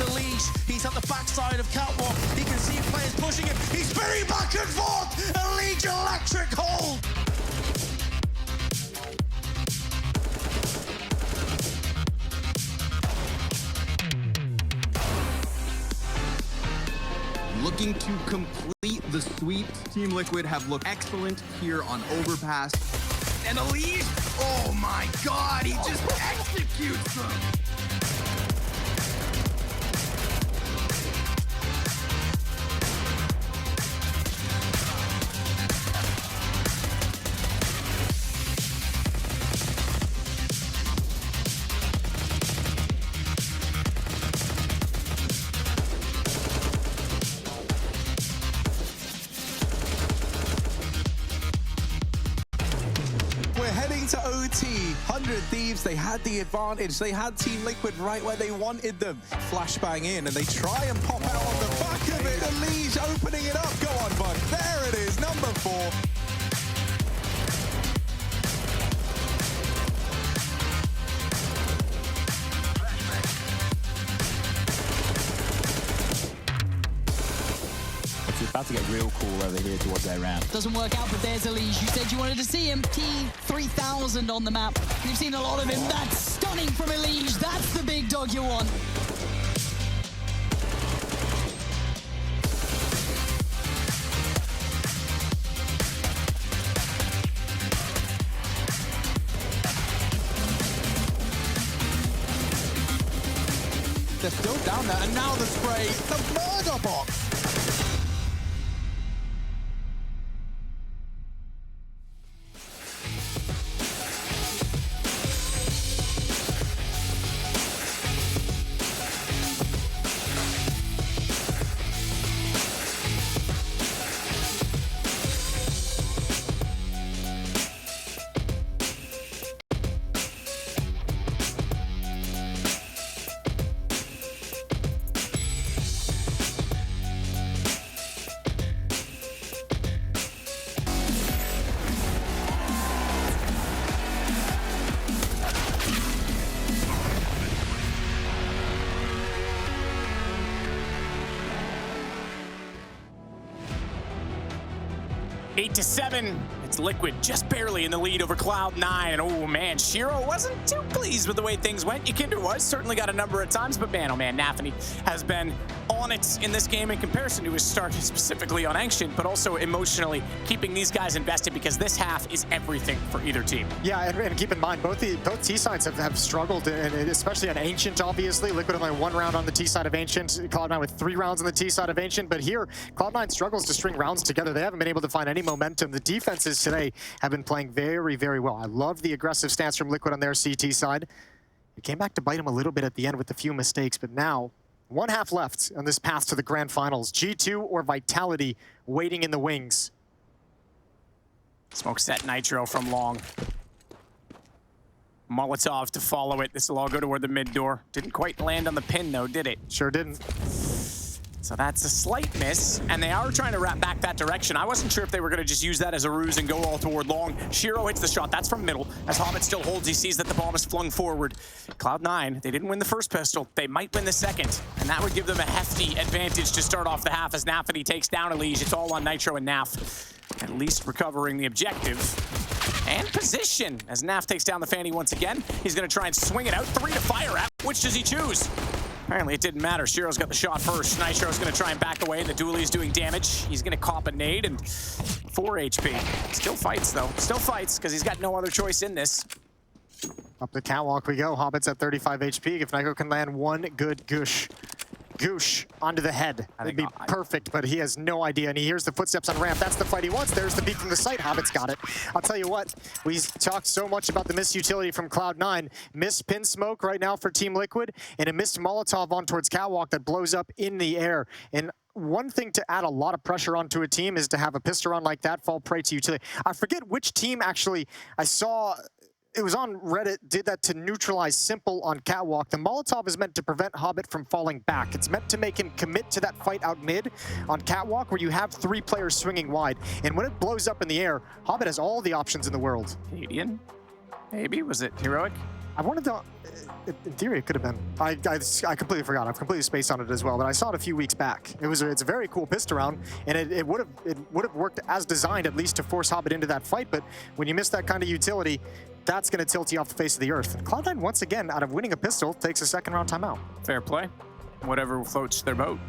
EliGE. He's at the backside of Catwalk. He can see players pushing him. He's spinning back and forth. EliGE electric hold. Looking to complete the sweep. Team Liquid have looked excellent here on Overpass. And EliGE, oh my god, he just executes them. We're heading to OT. 100 Thieves, they had the advantage. They had Team Liquid right where they wanted them. Flashbang in, and they try and pop out on the back of it. EliGE opening it up. Go on, bud. There it is, number 4. It's about to get real cool over here towards their ramp. Doesn't work out, but there's EliGE. You said you wanted to see him. T3000 on the map. You've seen a lot of him. That's stunning from EliGE. That's the big dog you want. They're still down there, and now the spray. The murder box. Eight to 7. It's Liquid just barely in the lead over Cloud9. And oh man, Shiro wasn't too pleased with the way things went. Ykinder was, certainly got a number of times, but man, oh man, Nafany has been on it in this game in comparison to his start, specifically on Ancient, but also emotionally keeping these guys invested because this half is everything for either team. Yeah, and keep in mind, both T sides have struggled, and especially on Ancient, obviously. Liquid only 1 round on the T side of Ancient, Cloud9 with 3 rounds on the T side of Ancient, but here, Cloud9 struggles to string rounds together. They haven't been able to find any momentum. The defenses today have been playing very, very well. I love the aggressive stance from Liquid on their CT side. It came back to bite them a little bit at the end with a few mistakes, but now, 1 half left on this path to the grand finals. G2 or Vitality waiting in the wings. Smoke set Nitro from long. Molotov to follow it. This will all go toward the mid door. Didn't quite land on the pin though, did it? Sure didn't. So that's a slight miss, and they are trying to wrap back that direction. I wasn't sure if they were going to just use that as a ruse and go all toward long. Shiro hits the shot. That's from middle. As Hobbit still holds, he sees that the bomb is flung forward. Cloud9, they didn't win the first pistol. They might win the second, and that would give them a hefty advantage to start off the half as Nafany takes down EliGE. It's all on Nitro and Naf, at least recovering the objective. And position, as Naf takes down the Fanny once again. He's going to try and swing it out. 3 to fire at. Which does he choose? Apparently it didn't matter. Shiro's got the shot first. Nitro's going to try and back away. The duelie's doing damage. He's going to cop a nade and 4 HP. Still fights, though. Still fights, because he's got no other choice in this. Up the catwalk we go. Hobbit's at 35 HP. If Nyko can land one good goosh onto the head, it'd be perfect, but he has no idea, and he hears the footsteps on ramp. That's the fight he wants. There's the peek from the site. Hobbit's got it. I'll tell you what, we talked so much about the missed utility from Cloud9. Missed pin smoke right now for Team Liquid, and a missed Molotov on towards catwalk that blows up in the air. And one thing to add a lot of pressure onto a team is to have a Pisteron like that fall prey to utility. I forget which team actually I saw. It was on Reddit, did that to neutralize Simple on catwalk. The Molotov is meant to prevent Hobbit from falling back. It's meant to make him commit to that fight out mid on catwalk where you have 3 players swinging wide. And when it blows up in the air, Hobbit has all the options in the world. Canadian? Maybe? Was it Heroic? I wanted to, in theory, it could have been. I completely forgot. I've completely spaced on it as well, but I saw it a few weeks back. It's a very cool pistol round, and it would have worked as designed, at least to force Hobbit into that fight. But when you miss that kind of utility, that's going to tilt you off the face of the earth. And Cloud9, once again, out of winning a pistol, takes a second round timeout. Fair play. Whatever floats their boat.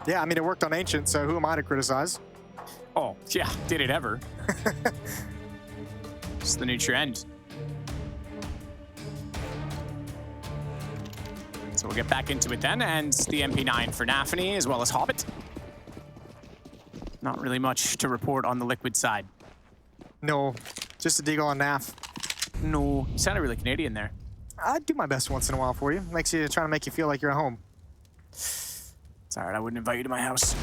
Yeah, I mean, it worked on Ancient, so who am I to criticize? Oh, yeah, did it ever. It's the new trend. So we'll get back into it then, and the MP9 for Nafany as well as Hobbit. Not really much to report on the Liquid side. No, just a deagle on Naf. No, you sounded really Canadian there. I do my best once in a while for you. Trying to make you feel like you're at home. It's all right, I wouldn't invite you to my house.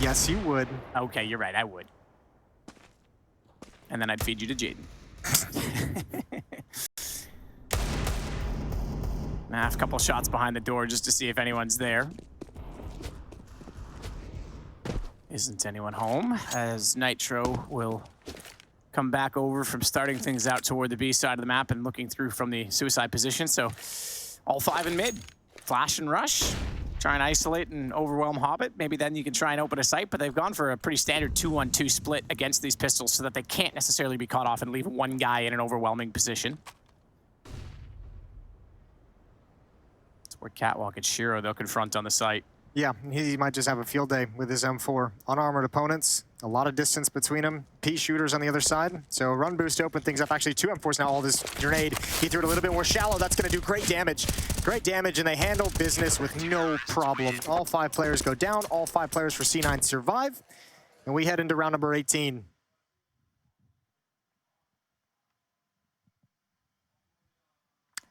Yes, you would. Okay, you're right, I would. And then I'd feed you to Jaden. A couple shots behind the door just to see if anyone's there. Isn't anyone home, as Nitro will come back over from starting things out toward the B side of the map and looking through from the suicide position. So all 5 in mid. Flash and rush. Try and isolate and overwhelm Hobbit. Maybe then you can try and open a site, but they've gone for a pretty standard 2-1-2 split against these pistols so that they can't necessarily be caught off and leave one guy in an overwhelming position. Where Catwalk and Shiro they'll confront on the site. Yeah, he might just have a field day with his M4. Unarmored opponents, a lot of distance between them. P shooters on the other side. So run boost to open things up. Actually, 2 M4s now. All this grenade. He threw it a little bit more shallow. That's going to do great damage. Great damage, and they handle business with no problem. All 5 players go down. All 5 players for C9 survive. And we head into round number 18.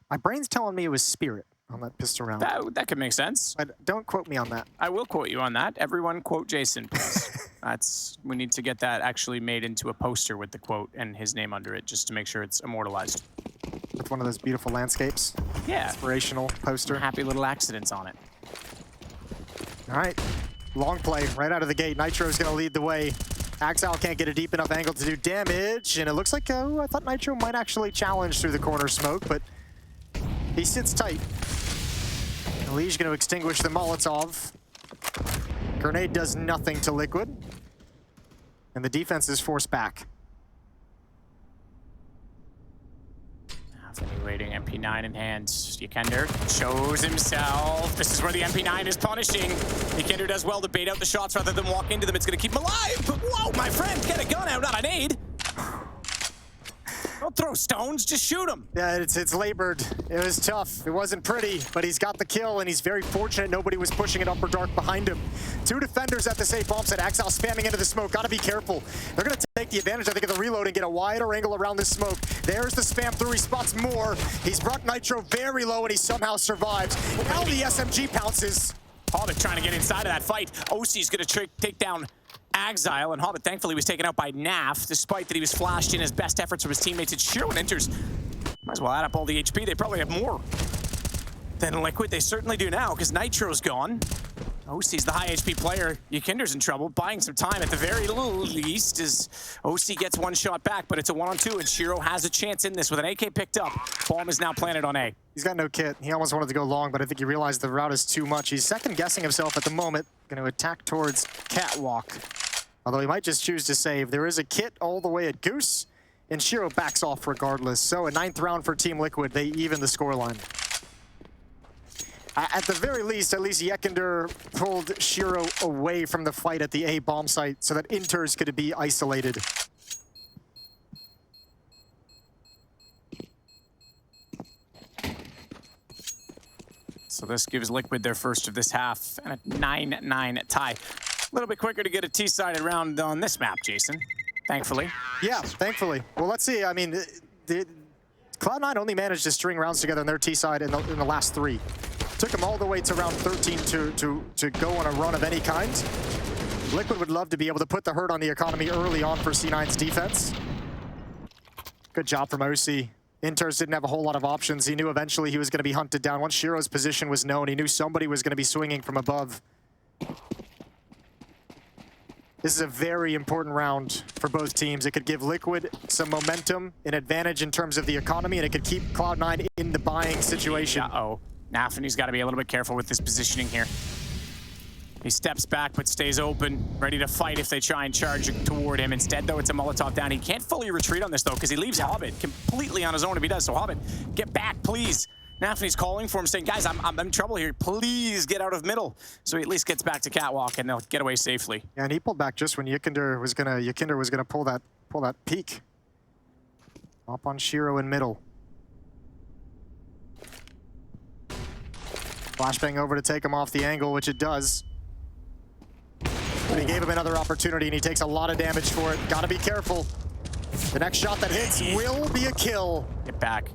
My brain's telling me it was Spirit on that pistol round. That could make sense. But don't quote me on that. I will quote you on that. Everyone quote Jason, please. We need to get that actually made into a poster with the quote and his name under it, just to make sure it's immortalized. With one of those beautiful landscapes. Yeah. Inspirational poster. Happy little accidents on it. All right. Long play right out of the gate. Nitro's going to lead the way. Axel can't get a deep enough angle to do damage, and it looks like I thought Nitro might actually challenge through the corner smoke, but he sits tight. EliGE going to extinguish the Molotov. Grenade does nothing to Liquid. And the defense is forced back. Waiting, MP9 in hand. Yekender shows himself. This is where the MP9 is punishing. Yekender does well to bait out the shots rather than walk into them. It's going to keep him alive. But whoa, my friend, get a gun out, not an aid. Don't throw stones, just shoot him. Yeah, it's labored. It was tough. It wasn't pretty, but he's got the kill, and he's very fortunate nobody was pushing it upper dark behind him. 2 defenders at the safe bomb site. Axel spamming into the smoke. Got to be careful. They're going to take the advantage, I think, of the reload and get a wider angle around this smoke. There's the spam through. He spots more. He's brought Nitro very low, and he somehow survives. Now the SMG pounces. Hobbit trying to get inside of that fight. oSee's going to take down Exile, and Hobbit thankfully was taken out by Naf, despite that he was flashed in his best efforts from his teammates. And Shiro enters. Might as well add up all the HP. They probably have more than Liquid. They certainly do now, because Nitro's gone. oSee's the high HP player. Yekender's in trouble, buying some time at the very least, as oSee gets 1 shot back, but it's a 1-on-2, and Shiro has a chance in this with an AK picked up. Bomb is now planted on A. He's got no kit. He almost wanted to go long, but I think he realized the route is too much. He's second-guessing himself at the moment. Going to attack towards Catwalk. Although he might just choose to save. There is a kit all the way at Goose, and Shiro backs off regardless. So a 9th round for Team Liquid. They even the scoreline. At the very least, at least Yekender pulled Shiro away from the fight at the A bomb site so that Inters could be isolated. So this gives Liquid their first of this half and a 9-9 tie. A little bit quicker to get a T-sided round on this map, Jason. Thankfully. Yeah, thankfully. Well, let's see. I mean, Cloud9 only managed to string rounds together on their T-side in the last 3. Took them all the way to round 13 to go on a run of any kind. Liquid would love to be able to put the hurt on the economy early on for C9's defense. Good job from oSee. Inters didn't have a whole lot of options. He knew eventually he was going to be hunted down. Once Shiro's position was known, he knew somebody was going to be swinging from above. This is a very important round for both teams. It could give Liquid some momentum, an advantage in terms of the economy, and it could keep Cloud9 in the buying situation. Uh-oh. Nafany's got to be a little bit careful with this positioning here. He steps back but stays open, ready to fight if they try and charge toward him. Instead, though, it's a Molotov down. He can't fully retreat on this, though, because he leaves Hobbit completely on his own if he does. So, Hobbit, get back, please. Nafany's calling for him, saying, guys, I'm in trouble here. Please get out of middle. So he at least gets back to Catwalk, and they'll get away safely. Yeah, and he pulled back just when Yikinder was gonna pull that peek. Up on Shiro in middle. Flashbang over to take him off the angle, which it does. But he gave him another opportunity, and he takes a lot of damage for it. Gotta be careful. The next shot that hits will be a kill. Get back.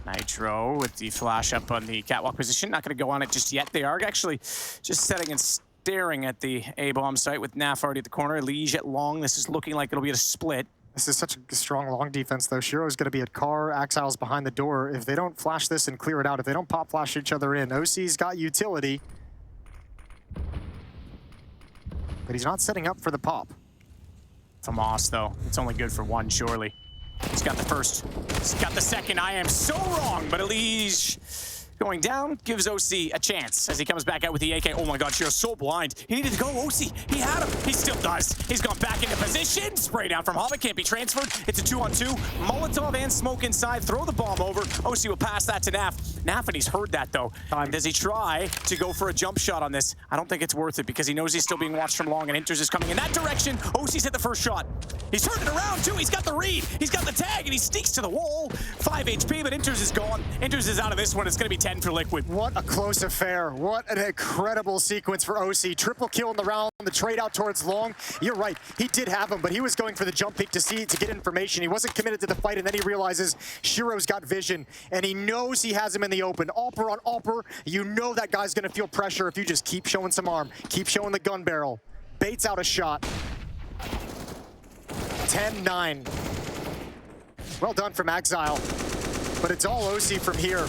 Nitro with the flash up on the catwalk position. Not going to go on it just yet. They are actually just setting and staring at the A-bomb site with Naf already at the corner. EliGE at long. This is looking like it'll be a split. This is such a strong long defense, though. Shiro's going to be at car. Axile's behind the door. If they don't flash this and clear it out, if they don't pop flash each other in, oSee's got utility. But he's not setting up for the pop. Famas, though. It's only good for one, surely. He's got the first. He's got the second. I am so wrong, but EliGE going down gives oSee a chance as he comes back out with the AK. Oh my God, Shiro's so blind. He needed to go. oSee, he had him. He still does. He's gone back into position. Spray down from Hobbit, can't be transferred. It's a 2-on-2. Molotov and smoke inside. Throw the bomb over. oSee will pass that to Naf. Nafany's heard that though. Does he try to go for a jump shot on this? I don't think it's worth it because he knows he's still being watched from long and Inters is coming in that direction. oSee's hit the first shot. He's turned it around too. He's got the read. He's got the tag and he sneaks to the wall. 5 HP, but Inters is gone. Inters is out of this one. It's going to be 10 for Liquid. What a close affair. What an incredible sequence for oSee. Triple kill in the round, the trade out towards long. You're right, he did have him, but he was going for the jump peek to get information. He wasn't committed to the fight, and then he realizes Shiro's got vision, and he knows he has him in the open. Alper on Alper, you know that guy's gonna feel pressure if you just keep showing some arm, keep showing the gun barrel. Baits out a shot. 10-9. Well done from Exile, but it's all oSee from here.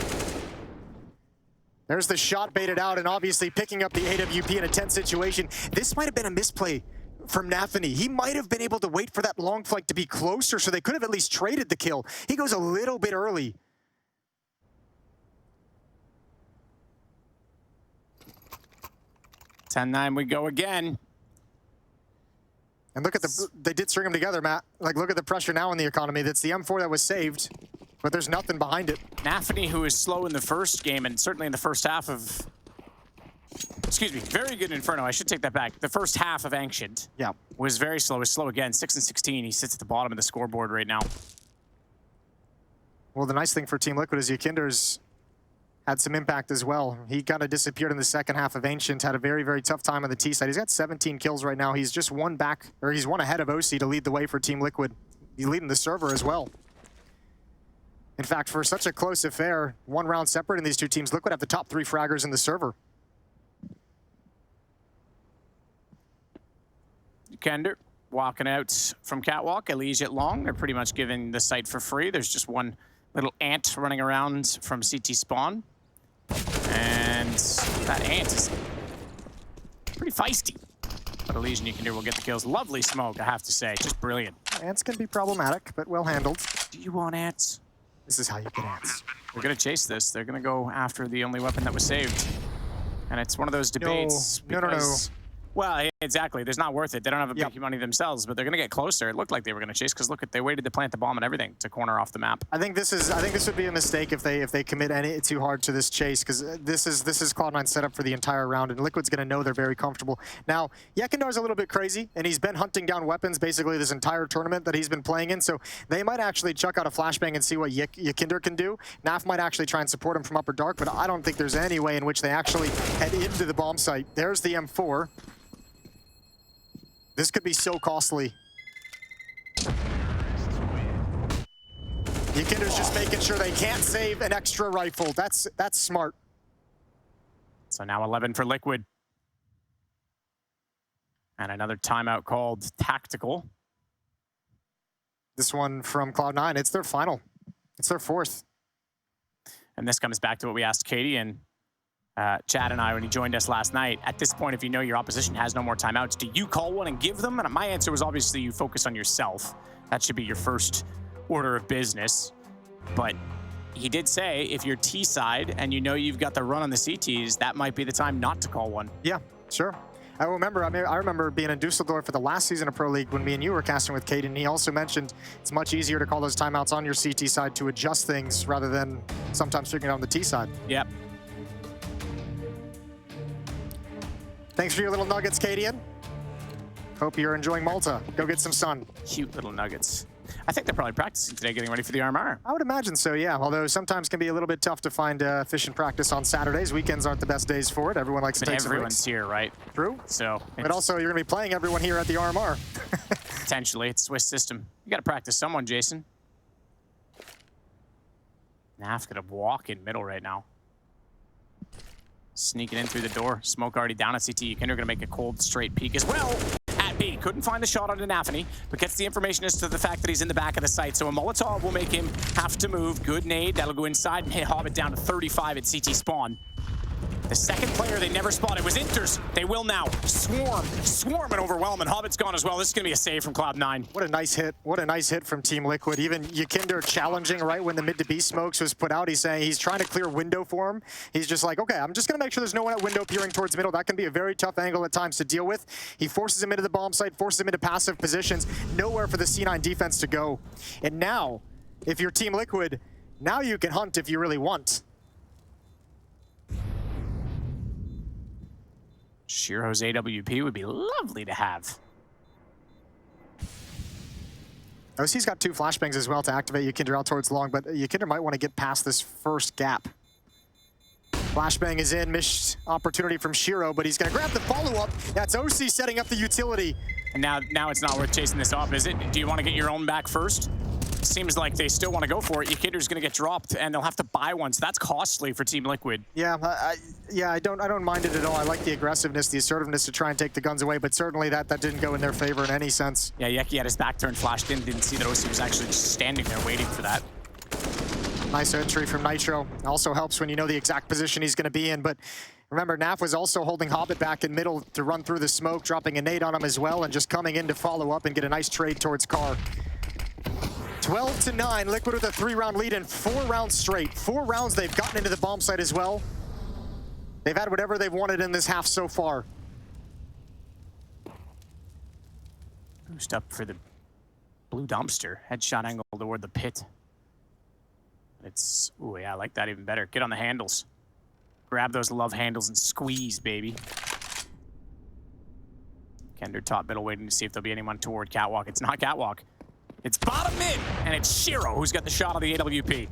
There's the shot baited out, and obviously picking up the AWP in a tense situation. This might have been a misplay from Nafany. He might have been able to wait for that long flank to be closer, so they could have at least traded the kill. He goes a little bit early. $10-9, we go again. And look at they did string them together, Matt. Like, look at the pressure now in the economy. That's the M4 that was saved, but there's nothing behind it. Nafany, who is slow in the first game, and certainly in the first half of... Excuse me, very good Inferno. I should take that back. The first half of Ancient was very slow. Was slow again, 6 and 16. He sits at the bottom of the scoreboard right now. Well, the nice thing for Team Liquid is Yikinder's had some impact as well. He kind of disappeared in the second half of Ancient, had a very, very tough time on the T side. He's got 17 kills right now. He's just one ahead of oSee to lead the way for Team Liquid. He's leading the server as well. In fact, for such a close affair, one round separating these two teams, Liquid have the top 3 fraggers in the server. Kender walking out from Catwalk. EliGE at long. They're pretty much giving the site for free. There's just one little ant running around from CT spawn. And that ant is pretty feisty. But EliGE and Kender will get the kills. Lovely smoke, I have to say. Just brilliant. Ants can be problematic, but well handled. Do you want ants? This is how you get ants. They're going to chase this. They're going to go after the only weapon that was saved. And it's one of those debates. No. Well, exactly. There's not worth it. They don't have a big money themselves, but they're going to get closer. It looked like they were going to chase because look, they waited to plant the bomb and everything to corner off the map. I think this would be a mistake if they commit any too hard to this chase, because this is Cloud9 set up for the entire round, and Liquid's going to know they're very comfortable. Now, Yekindar's a little bit crazy, and he's been hunting down weapons basically this entire tournament that he's been playing in, so they might actually chuck out a flashbang and see what Yikinder can do. Naf might actually try and support him from upper dark, but I don't think there's any way in which they actually head into the bomb site. There's the M4. This could be so costly. Yikinder's just making sure they can't save an extra rifle. That's smart. So now 11 for Liquid. And another timeout called tactical. This one from Cloud9, it's their final. It's their 4th. And this comes back to what we asked Katie, and Chad and I, when he joined us last night, at this point, if you know your opposition has no more timeouts, do you call one and give them? And my answer was obviously you focus on yourself. That should be your first order of business. But he did say if you're T side and you know you've got the run on the CTs, that might be the time not to call one. Yeah, sure. I remember being in Dusseldorf for the last season of Pro League when me and you were casting with Caden. He also mentioned it's much easier to call those timeouts on your CT side to adjust things rather than sometimes figuring it out on the T side. Yep. Thanks for your little nuggets, Cadian. Hope you're enjoying Malta. Go get some sun. Cute little nuggets. I think they're probably practicing today, getting ready for the RMR. I would imagine so, yeah. Although sometimes can be a little bit tough to find efficient practice on Saturdays. Weekends aren't the best days for it. Everyone likes to take some breaks. Everyone's here, right? True. So, but also, you're going to be playing everyone here at the RMR. potentially, it's Swiss system. You got to practice someone, Jason. Naf gonna walk in middle right now. Sneaking in through the door. Smoke already down at CT. Kinder gonna make a cold straight peek as well. At B, couldn't find the shot on Anafany, but gets the information as to the fact that he's in the back of the site. So a Molotov will make him have to move. Good nade, that'll go inside and hit Hobbit down to 35 at CT spawn. The second player they never spotted was Inters. They will now swarm and overwhelm, and Hobbit's gone as well. This is gonna be a save from Cloud9. What a nice hit. What a nice hit from Team Liquid. Even Yakinder challenging right when the mid to B smokes was put out. He's saying he's trying to clear window for him. He's just like, okay, I'm just gonna make sure there's no one at window peering towards middle. That can be a very tough angle at times to deal with. He forces him into the bomb site, forces him into passive positions. Nowhere for the C9 defense to go. And now, if you're Team Liquid, now you can hunt if you really want. Shiro's AWP would be lovely to have. oSee's got 2 flashbangs as well to activate Yakinder out towards long, but Yakinder might want to get past this first gap. Flashbang is in, missed opportunity from Shiro, but he's going to grab the follow-up. That's oSee setting up the utility. And now it's not worth chasing this off, is it? Do you want to get your own back first? Seems like they still want to go for it. Yakinder's going to get dropped, and they'll have to buy one, so that's costly for Team Liquid. Yeah, I don't mind it at all. I like the aggressiveness, the assertiveness to try and take the guns away, but certainly that didn't go in their favor in any sense. Yeah, Yeki had his back turned, flashed in, didn't see that oSee was actually just standing there waiting for that. Nice entry from Nitro. Also helps when you know the exact position he's going to be in, but remember, Naf was also holding Hobbit back in middle to run through the smoke, dropping a nade on him as well, and just coming in to follow up and get a nice trade towards Carr. 12-9, Liquid with a 3-round lead in 4 rounds straight. 4 rounds they've gotten into the bomb site as well. They've had whatever they've wanted in this half so far. Boost up for the blue dumpster. Headshot angle toward the pit. It's, ooh yeah, I like that even better. Get on the handles. Grab those love handles and squeeze, baby. Kender top middle waiting to see if there'll be anyone toward Catwalk. It's not Catwalk. It's bottom mid, and it's Shiro who's got the shot on the AWP.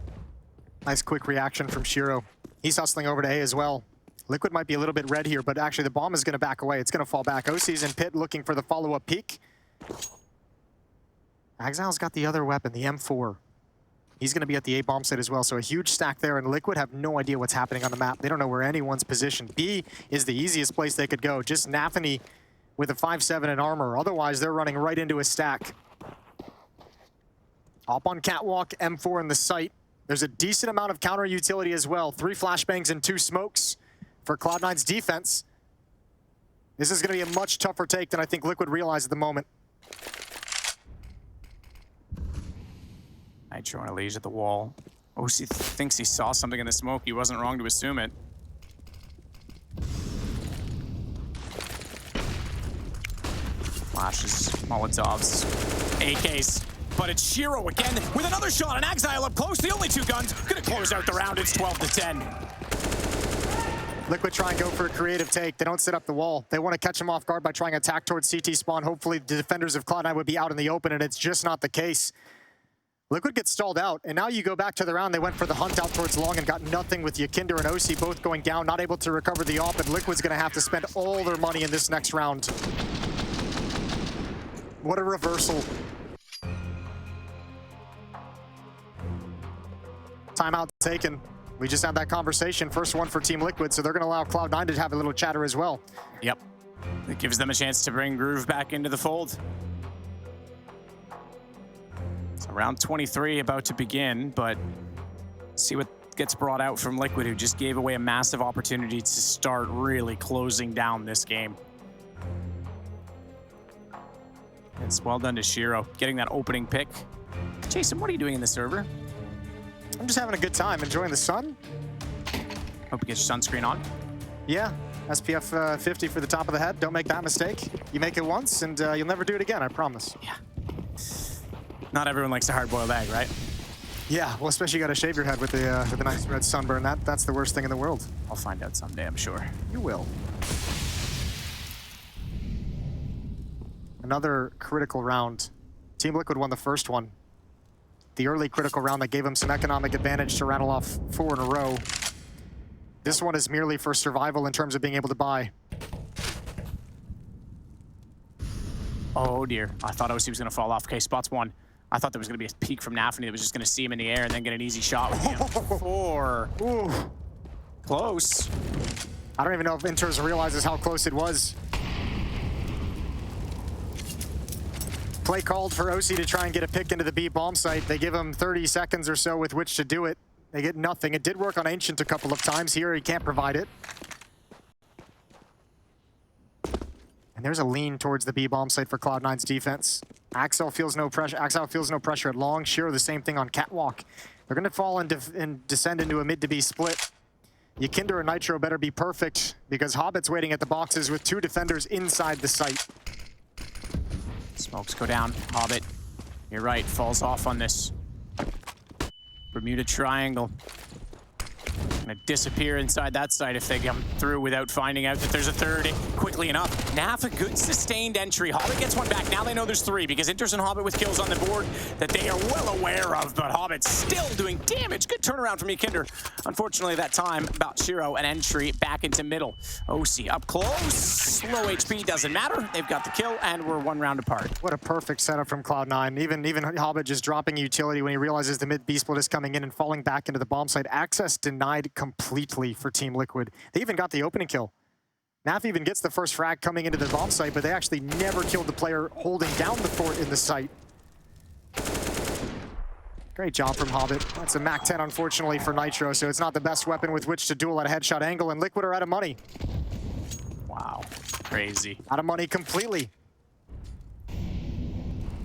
Nice quick reaction from Shiro. He's hustling over to A as well. Liquid might be a little bit red here, but actually the bomb is going to back away. It's going to fall back. oSee's in pit looking for the follow-up peek. Axile's got the other weapon, the M4. He's going to be at the A bomb site as well, so a huge stack there, and Liquid have no idea what's happening on the map. They don't know where anyone's positioned. B is the easiest place they could go. Just Nafany with a 5-7 in armor. Otherwise, they're running right into a stack. Up on Catwalk, M4 in the site. There's a decent amount of counter utility as well. 3 flashbangs and 2 smokes for Cloud9's defense. This is going to be a much tougher take than I think Liquid realized at the moment. Nitro and EliGE at the wall. oSee thinks he saw something in the smoke. He wasn't wrong to assume it. Flashes, Molotovs, AKs. But it's Shiro again with another shot, and Exile up close. The only 2 guns gonna close out the round. It's 12-10. Liquid try and go for a creative take. They don't set up the wall. They want to catch him off guard by trying to attack towards CT spawn. Hopefully the defenders of Cloud9 would be out in the open, and it's just not the case. Liquid gets stalled out, and now you go back to the round. They went for the hunt out towards long and got nothing with Yakinder and oSee both going down, not able to recover the op, and Liquid's gonna have to spend all their money in this next round. What a reversal. Timeout taken. We just had that conversation. First one for Team Liquid, so they're going to allow Cloud9 to have a little chatter as well. Yep. It gives them a chance to bring Groove back into the fold. So round 23 about to begin, but see what gets brought out from Liquid, who just gave away a massive opportunity to start really closing down this game. It's well done to Shiro, getting that opening pick. Jason, what are you doing in the server? I'm just having a good time, enjoying the sun. Hope you get your sunscreen on. Yeah, SPF 50 for the top of the head. Don't make that mistake. You make it once, and you'll never do it again, I promise. Yeah. Not everyone likes a hard-boiled egg, right? Yeah, well, especially you got to shave your head with the nice red sunburn. That's the worst thing in the world. I'll find out someday, I'm sure. You will. Another critical round. Team Liquid won the first one. The early critical round that gave them some economic advantage to rattle off 4 in a row. This one is merely for survival in terms of being able to buy. Oh dear, I thought oSee was gonna fall off. Okay, spots 1. I thought there was gonna be a peek from Nafany that was just gonna see him in the air and then get an easy shot with him. 4. Ooh. Close. I don't even know if Inters realizes how close it was. Play called for oSee to try and get a pick into the B bomb site. They give him 30 seconds or so with which to do it. They get nothing. It did work on Ancient a couple of times. Here, he can't provide it. And there's a lean towards the B bomb site for Cloud9's defense. Axel feels no pressure. Axel feels no pressure at long. Shiro, the same thing on Catwalk. They're going to fall and descend into a mid to B split. Yikinder and Nitro better be perfect because Hobbit's waiting at the boxes with 2 defenders inside the site. Smokes go down. Hobbit, you're right, falls off on this Bermuda Triangle. Gonna disappear inside that site if they come through without finding out that there's a third quickly enough. Naf, a good sustained entry. Hobbit gets one back. Now they know there's 3 because Inters and Hobbit with kills on the board that they are well aware of, but Hobbit's still doing damage. Good turnaround from Yikinder. Unfortunately, that time about Shiro, an entry back into middle. oSee up close. Low HP doesn't matter. They've got the kill, and we're 1 round apart. What a perfect setup from Cloud9. Even Hobbit just dropping utility when he realizes the mid B split is coming in and falling back into the bomb site. Access denied completely for Team Liquid. They even got the opening kill. Naf even gets the first frag coming into the bomb site, but they actually never killed the player holding down the fort in the site. Great job from Hobbit. That's a Mac 10, unfortunately, for Nitro, so it's not the best weapon with which to duel at a headshot angle, and Liquid are out of money. Wow, crazy. Out of money completely.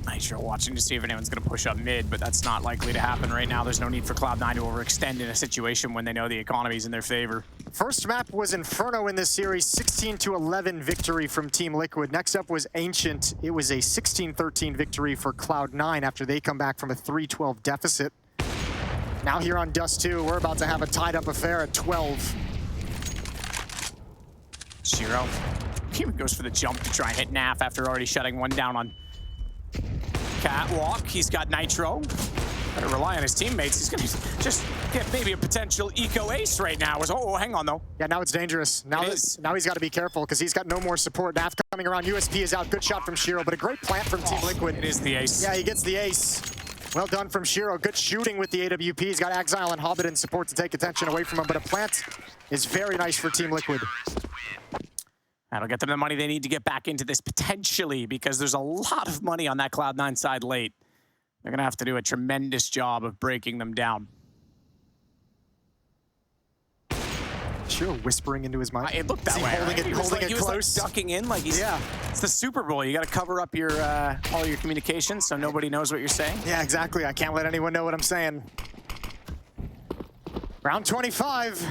Nitro watching to see if anyone's going to push up mid, but that's not likely to happen right now. There's no need for Cloud9 to overextend in a situation when they know the economy's in their favor. First map was Inferno in this series, 16-11 victory from Team Liquid. Next up was Ancient. It was a 16-13 victory for Cloud9 after they come back from a 3-12 deficit. Now here on Dust2, we're about to have a tied-up affair at 12. Shiro, he even goes for the jump to try and hit Naf after already shutting one down on Catwalk. He's got Nitro. Better rely on his teammates. He's gonna just get maybe a potential eco ace right now. Oh, hang on though. Yeah, now it's dangerous. Now he's got to be careful because he's got no more support. Naf coming around. USP is out. Good shot from Shiro, but a great plant from Team Liquid. It is the ace. Yeah, he gets the ace. Well done from Shiro. Good shooting with the AWP. He's got Exile and Hobbit in support to take attention away from him, but a plant is very nice for Team Liquid. That'll get them the money they need to get back into this potentially, because there's a lot of money on that Cloud9 side late. They're going to have to do a tremendous job of breaking them down. Shiro whispering into his mic. It looked that way. Holding Right? it, holding it he close. was like ducking in like he's... Yeah. It's the Super Bowl. You got to cover up your all your communications so nobody knows what you're saying. Yeah, exactly. I can't let anyone know what I'm saying. Round 25.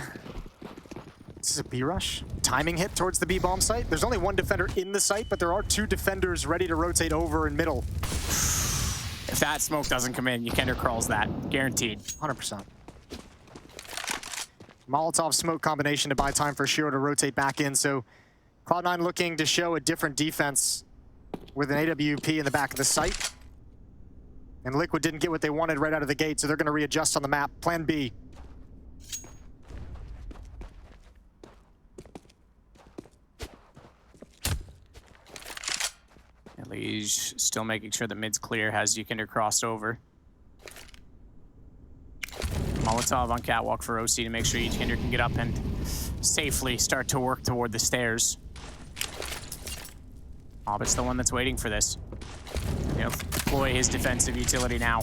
This is a B rush. Timing hit towards the B bomb site. There's only 1 defender in the site, but there are 2 defenders ready to rotate over in middle. If that smoke doesn't come in, Yikinder crawls that. Guaranteed. 100%. Molotov smoke combination to buy time for Shiro to rotate back in. So Cloud9 looking to show a different defense with an AWP in the back of the site. And Liquid didn't get what they wanted right out of the gate, so they're going to readjust on the map. Plan B. EliGE still making sure the mid's clear, has Yikinder crossed over. Molotov on Catwalk for oSee to make sure Yikinder can get up and safely start to work toward the stairs. Hobbit's the one that's waiting for this. He'll deploy his defensive utility now.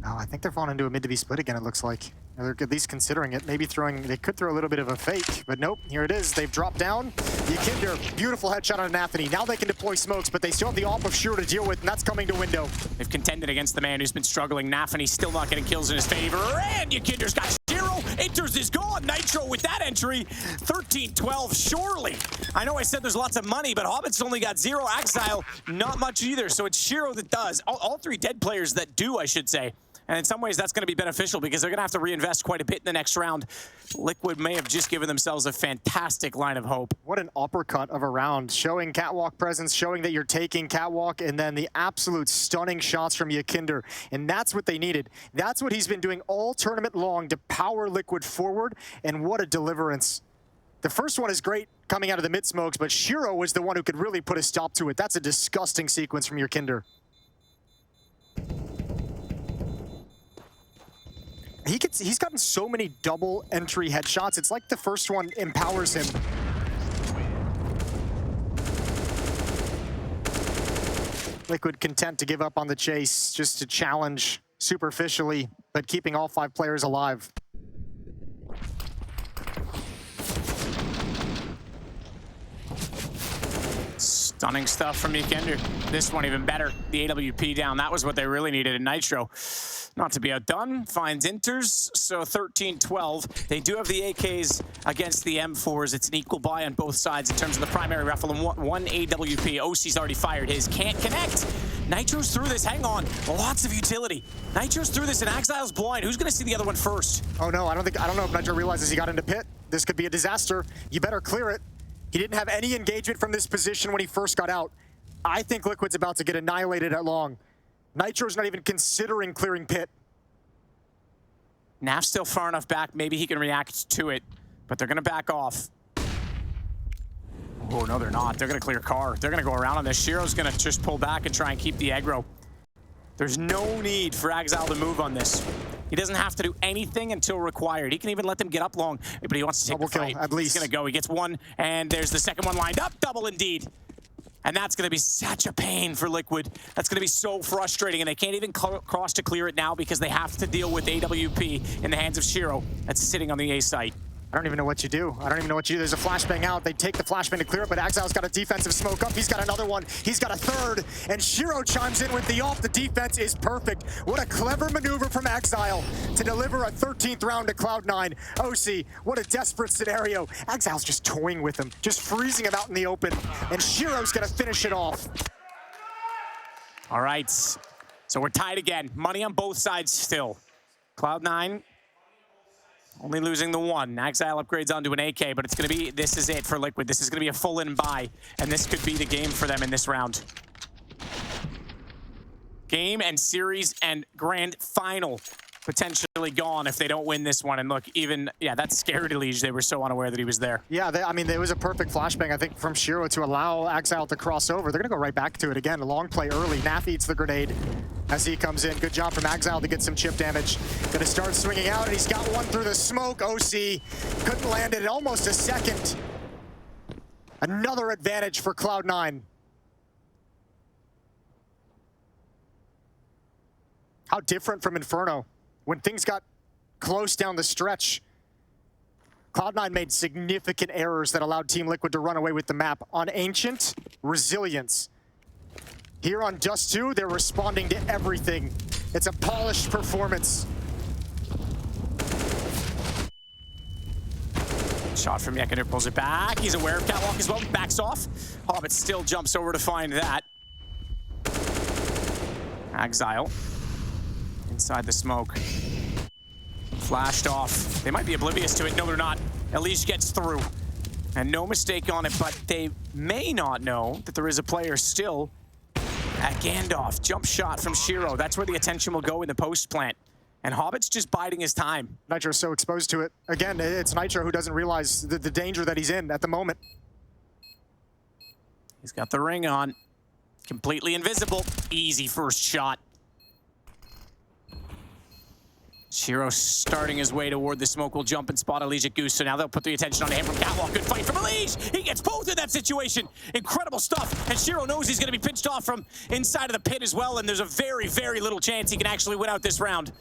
Oh, I think they're falling into a mid to B split again, it looks like. They're at least considering it. Maybe they could throw a little bit of a fake, but nope, here it is. They've dropped down. Yikinder, beautiful headshot on Anthony. Now they can deploy smokes, but they still have the AWP of Shiro to deal with, and that's coming to window. They've contended against the man who's been struggling. Nafany's still not getting kills in his favor, and Yikinder's got Shiro. Enters is gone. Nitro with that entry. 13-12, surely. I know I said there's lots of money, but Hobbit's only got 0. Exile, not much either, so it's Shiro that does. All 3 dead players that do, I should say. And in some ways, that's going to be beneficial because they're going to have to reinvest quite a bit in the next round. Liquid may have just given themselves a fantastic line of hope. What an uppercut of a round, showing catwalk presence, showing that you're taking catwalk, and then the absolute stunning shots from Yikinder. And that's what they needed. That's what he's been doing all tournament long to power Liquid forward, and what a deliverance. The first one is great coming out of the mid smokes, but Shiro was the one who could really put a stop to it. That's a disgusting sequence from Yikinder. He's gotten so many double entry headshots. It's like the first one empowers him. Liquid content to give up on the chase, just to challenge superficially, but keeping all 5 players alive. Stunning stuff from Yikinder. This one even better. The AWP down. That was what they really needed in Nitro. Not to be outdone, finds inters, so 13-12. They do have the AKs against the M4s. It's an equal buy on both sides in terms of the primary rifle, and one AWP. oSee's already fired his. Can't connect. Nitro's through this. Hang on. Lots of utility. Nitro's through this, and Exile's blind. Who's going to see the other one first? Oh, no. I don't know if Nitro realizes he got into pit. This could be a disaster. You better clear it. He didn't have any engagement from this position when he first got out. I think Liquid's about to get annihilated at long. Nitro's not even considering clearing pit. Naf's still far enough back, maybe he can react to it, but they're gonna back off. Oh, no, they're not. They're gonna clear car. They're gonna go around on this. Shiro's gonna just pull back and try and keep the aggro. There's no need for Exile to move on this. He doesn't have to do anything until required. He can even let them get up long, but he wants to take double the fight. kill, at least. He's gonna go. He gets one, and there's the second one lined up. Double indeed. And that's going to be such a pain for Liquid. That's going to be so frustrating, and they can't even cross to clear it now because they have to deal with AWP in the hands of Shiro that's sitting on the A site. I don't even know what you do. I don't even know what you do. There's a flashbang out. They take the flashbang to clear it, but Exile's got a defensive smoke up. He's got another one. He's got a third, and Shiro chimes in with the off. The defense is perfect. What a clever maneuver from Exile to deliver a 13th round to Cloud9. oSee, what a desperate scenario. Exile's just toying with him, just freezing him out in the open, and Shiro's gonna finish it off. All right, so we're tied again. Money on both sides still. Cloud9 only losing the one. Exile upgrades onto an AK, but it's going to be, this is it for Liquid. This is going to be a full-in buy, and this could be the game for them in this round. Game and series and grand final potentially gone if they don't win this one. And look, even, yeah, that scared EliGE. They were so unaware that he was there. Yeah, I mean, it was a perfect flashbang, I think, from Shiro to allow Exile to cross over. They're going to go right back to it again. A long play early. Naf eats the grenade as he comes in. Good job from Exile to get some chip damage. Gonna start swinging out, and he's got one through the smoke. oSee couldn't land it in almost a second. Another advantage for Cloud9. How different from Inferno. When things got close down the stretch, Cloud9 made significant errors that allowed Team Liquid to run away with the map. On Ancient, resilience. Here on Dust2, they're responding to everything. It's a polished performance. Shot from Yikinder, pulls it back. He's aware of catwalk as well, backs off. Hobbit still jumps over to find that. Exile. Inside the smoke. Flashed off. They might be oblivious to it. No, they're not. EliGE gets through. And no mistake on it, but they may not know that there is a player still at Gandalf. Jump shot from Shiro. That's where the attention will go in the post plant. And Hobbit's just biding his time. Nitro's so exposed to it. Again, it's Nitro who doesn't realize the danger that he's in at the moment. He's got the ring on. Completely invisible. Easy first shot. Shiro starting his way toward the smoke will jump and spot EliGE at Goose, so now they'll put the attention on him from catwalk. Good fight from EliGE! He gets both in that situation! Incredible stuff, and Shiro knows he's gonna be pinched off from inside of the pit as well, and there's a very, very little chance he can actually win out this round.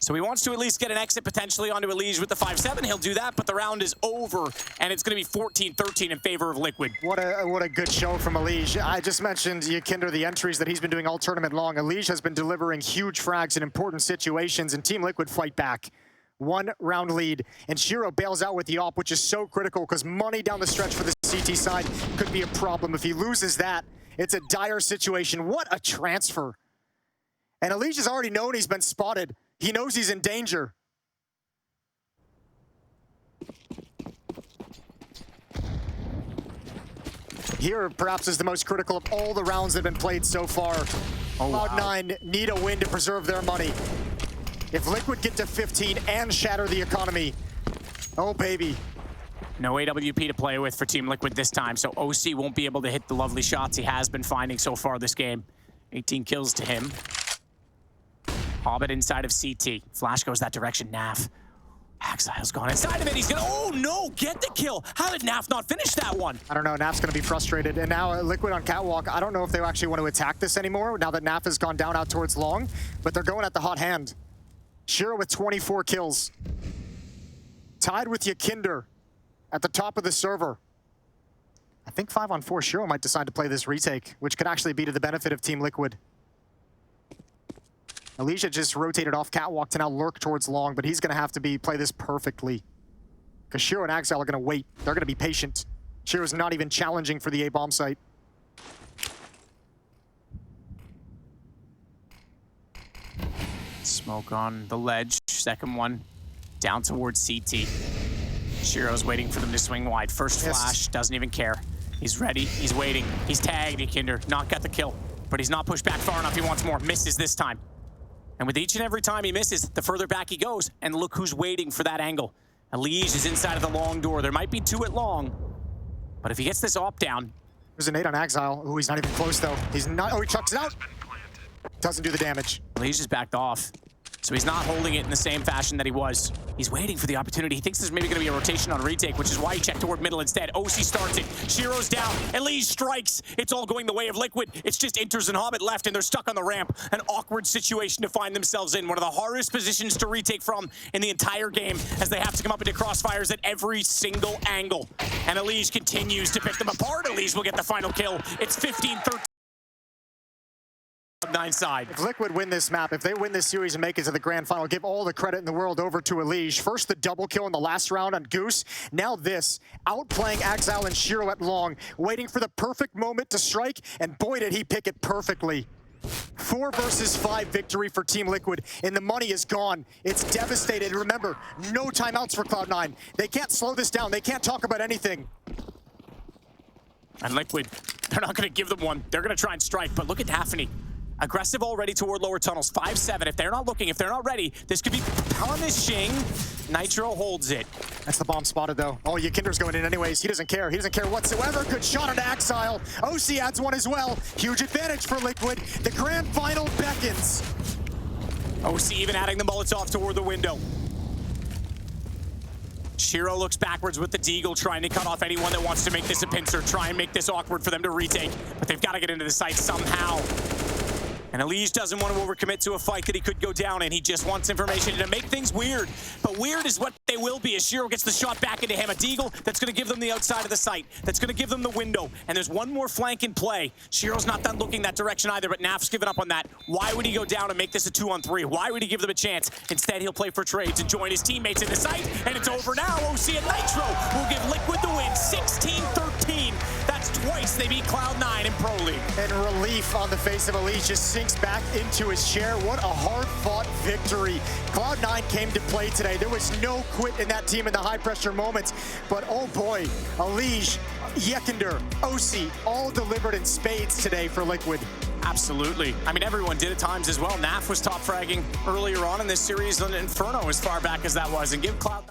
So he wants to at least get an exit potentially onto EliGE with the 5-7. He'll do that, but the round is over, and it's going to be 14-13 in favor of Liquid. What a good show from EliGE. I just mentioned Yakinder, the entries that he's been doing all tournament long. EliGE has been delivering huge frags in important situations, and Team Liquid fight back. 1 round lead, and Shiro bails out with the op, which is so critical because money down the stretch for the CT side could be a problem. If he loses that, it's a dire situation. What a transfer. And EliGE has already known he's been spotted. He knows he's in danger. Here, perhaps, is the most critical of all the rounds that have been played so far. Cloud9 need a win to preserve their money. If Liquid get to 15 and shatter the economy, oh baby. No AWP to play with for Team Liquid this time, so oSee won't be able to hit the lovely shots he has been finding so far this game. 18 kills to him. Hobbit inside of CT. Flash goes that direction, Naf. Exile's gone inside of it. He's gonna, oh no, get the kill. How did Naf not finish that one? I don't know, Naf's gonna be frustrated. And now Liquid on Catwalk, I don't know if they actually want to attack this anymore now that Naf has gone down out towards long, but they're going at the hot hand. Shiro with 24 kills. Tied with Yakinder at the top of the server. I think 5-on-4, Shiro might decide to play this retake, which could actually be to the benefit of Team Liquid. EliGE just rotated off Catwalk to now lurk towards long, but he's going to have to play this perfectly. Because Shiro and Exile are going to wait. They're going to be patient. Shiro's not even challenging for the A-bomb site. Smoke on the ledge. Second one down towards CT. Shiro's waiting for them to swing wide. First flash, doesn't even care. He's ready, he's waiting. He's tagged, Yakinder, not got the kill. But he's not pushed back far enough, he wants more. Misses this time. And with each and every time he misses, the further back he goes. And look who's waiting for that angle. EliGE is inside of the long door. There might be 2 at long. But if he gets this op down. There's a nade on Exile. Oh, he's not even close though. He's not, oh, he chucks it out. Doesn't do the damage. EliGE is backed off. So he's not holding it in the same fashion that he was. He's waiting for the opportunity. He thinks there's maybe going to be a rotation on retake, which is why he checked toward middle instead. oSee starts it. Shiro's down. EliGE strikes. It's all going the way of Liquid. It's just Inters and Hobbit left, and they're stuck on the ramp. An awkward situation to find themselves in. One of the hardest positions to retake from in the entire game, as they have to come up into crossfires at every single angle. And EliGE continues to pick them apart. EliGE will get the final kill. It's 15-13. 9 side. If Liquid win this map, if they win this series and make it to the grand final, give all the credit in the world over to EliGE. First the double kill in the last round on Goose. Now this, outplaying Exile and Shiro at long, waiting for the perfect moment to strike, and boy did he pick it perfectly. 4 versus 5 victory for Team Liquid, and the money is gone. It's devastated. Remember, no timeouts for Cloud9. They can't slow this down. They can't talk about anything. And Liquid, they're not going to give them one. They're going to try and strike, but look at Daphne. Aggressive already toward lower tunnels. 5-7. If they're not looking, if they're not ready, this could be punishing. Nitro holds it. That's the bomb spotted, though. Oh, Yakinder's going in anyways. He doesn't care. He doesn't care whatsoever. Good shot into Exile. oSee adds one as well. Huge advantage for Liquid. The grand final beckons. oSee even adding the bullets off toward the window. Shiro looks backwards with the Deagle, trying to cut off anyone that wants to make this a pincer, try and make this awkward for them to retake. But they've got to get into the site somehow. And EliGE doesn't want to overcommit to a fight that he could go down in. He just wants information to make things weird. But weird is what they will be as Shiro gets the shot back into him. A Deagle that's going to give them the outside of the site. That's going to give them the window. And there's one more flank in play. Shiro's not done looking that direction either, but Naf's given up on that. Why would he go down and make this a 2-on-3? Why would he give them a chance? Instead, he'll play for trades and join his teammates in the site. And it's over now. oSee and Nitro will give Liquid the win. 16-13. That's twice they beat Cloud9 in Pro League. And relief on the face of EliGE just sinks back into his chair. What a hard-fought victory. Cloud9 came to play today. There was no quit in that team in the high-pressure moments. But oh boy, EliGE, Yakinder, oSee, all delivered in spades today for Liquid. Absolutely. I mean, everyone did at times as well. Naf was top fragging earlier on in this series on Inferno as far back as that was. And give Cloud9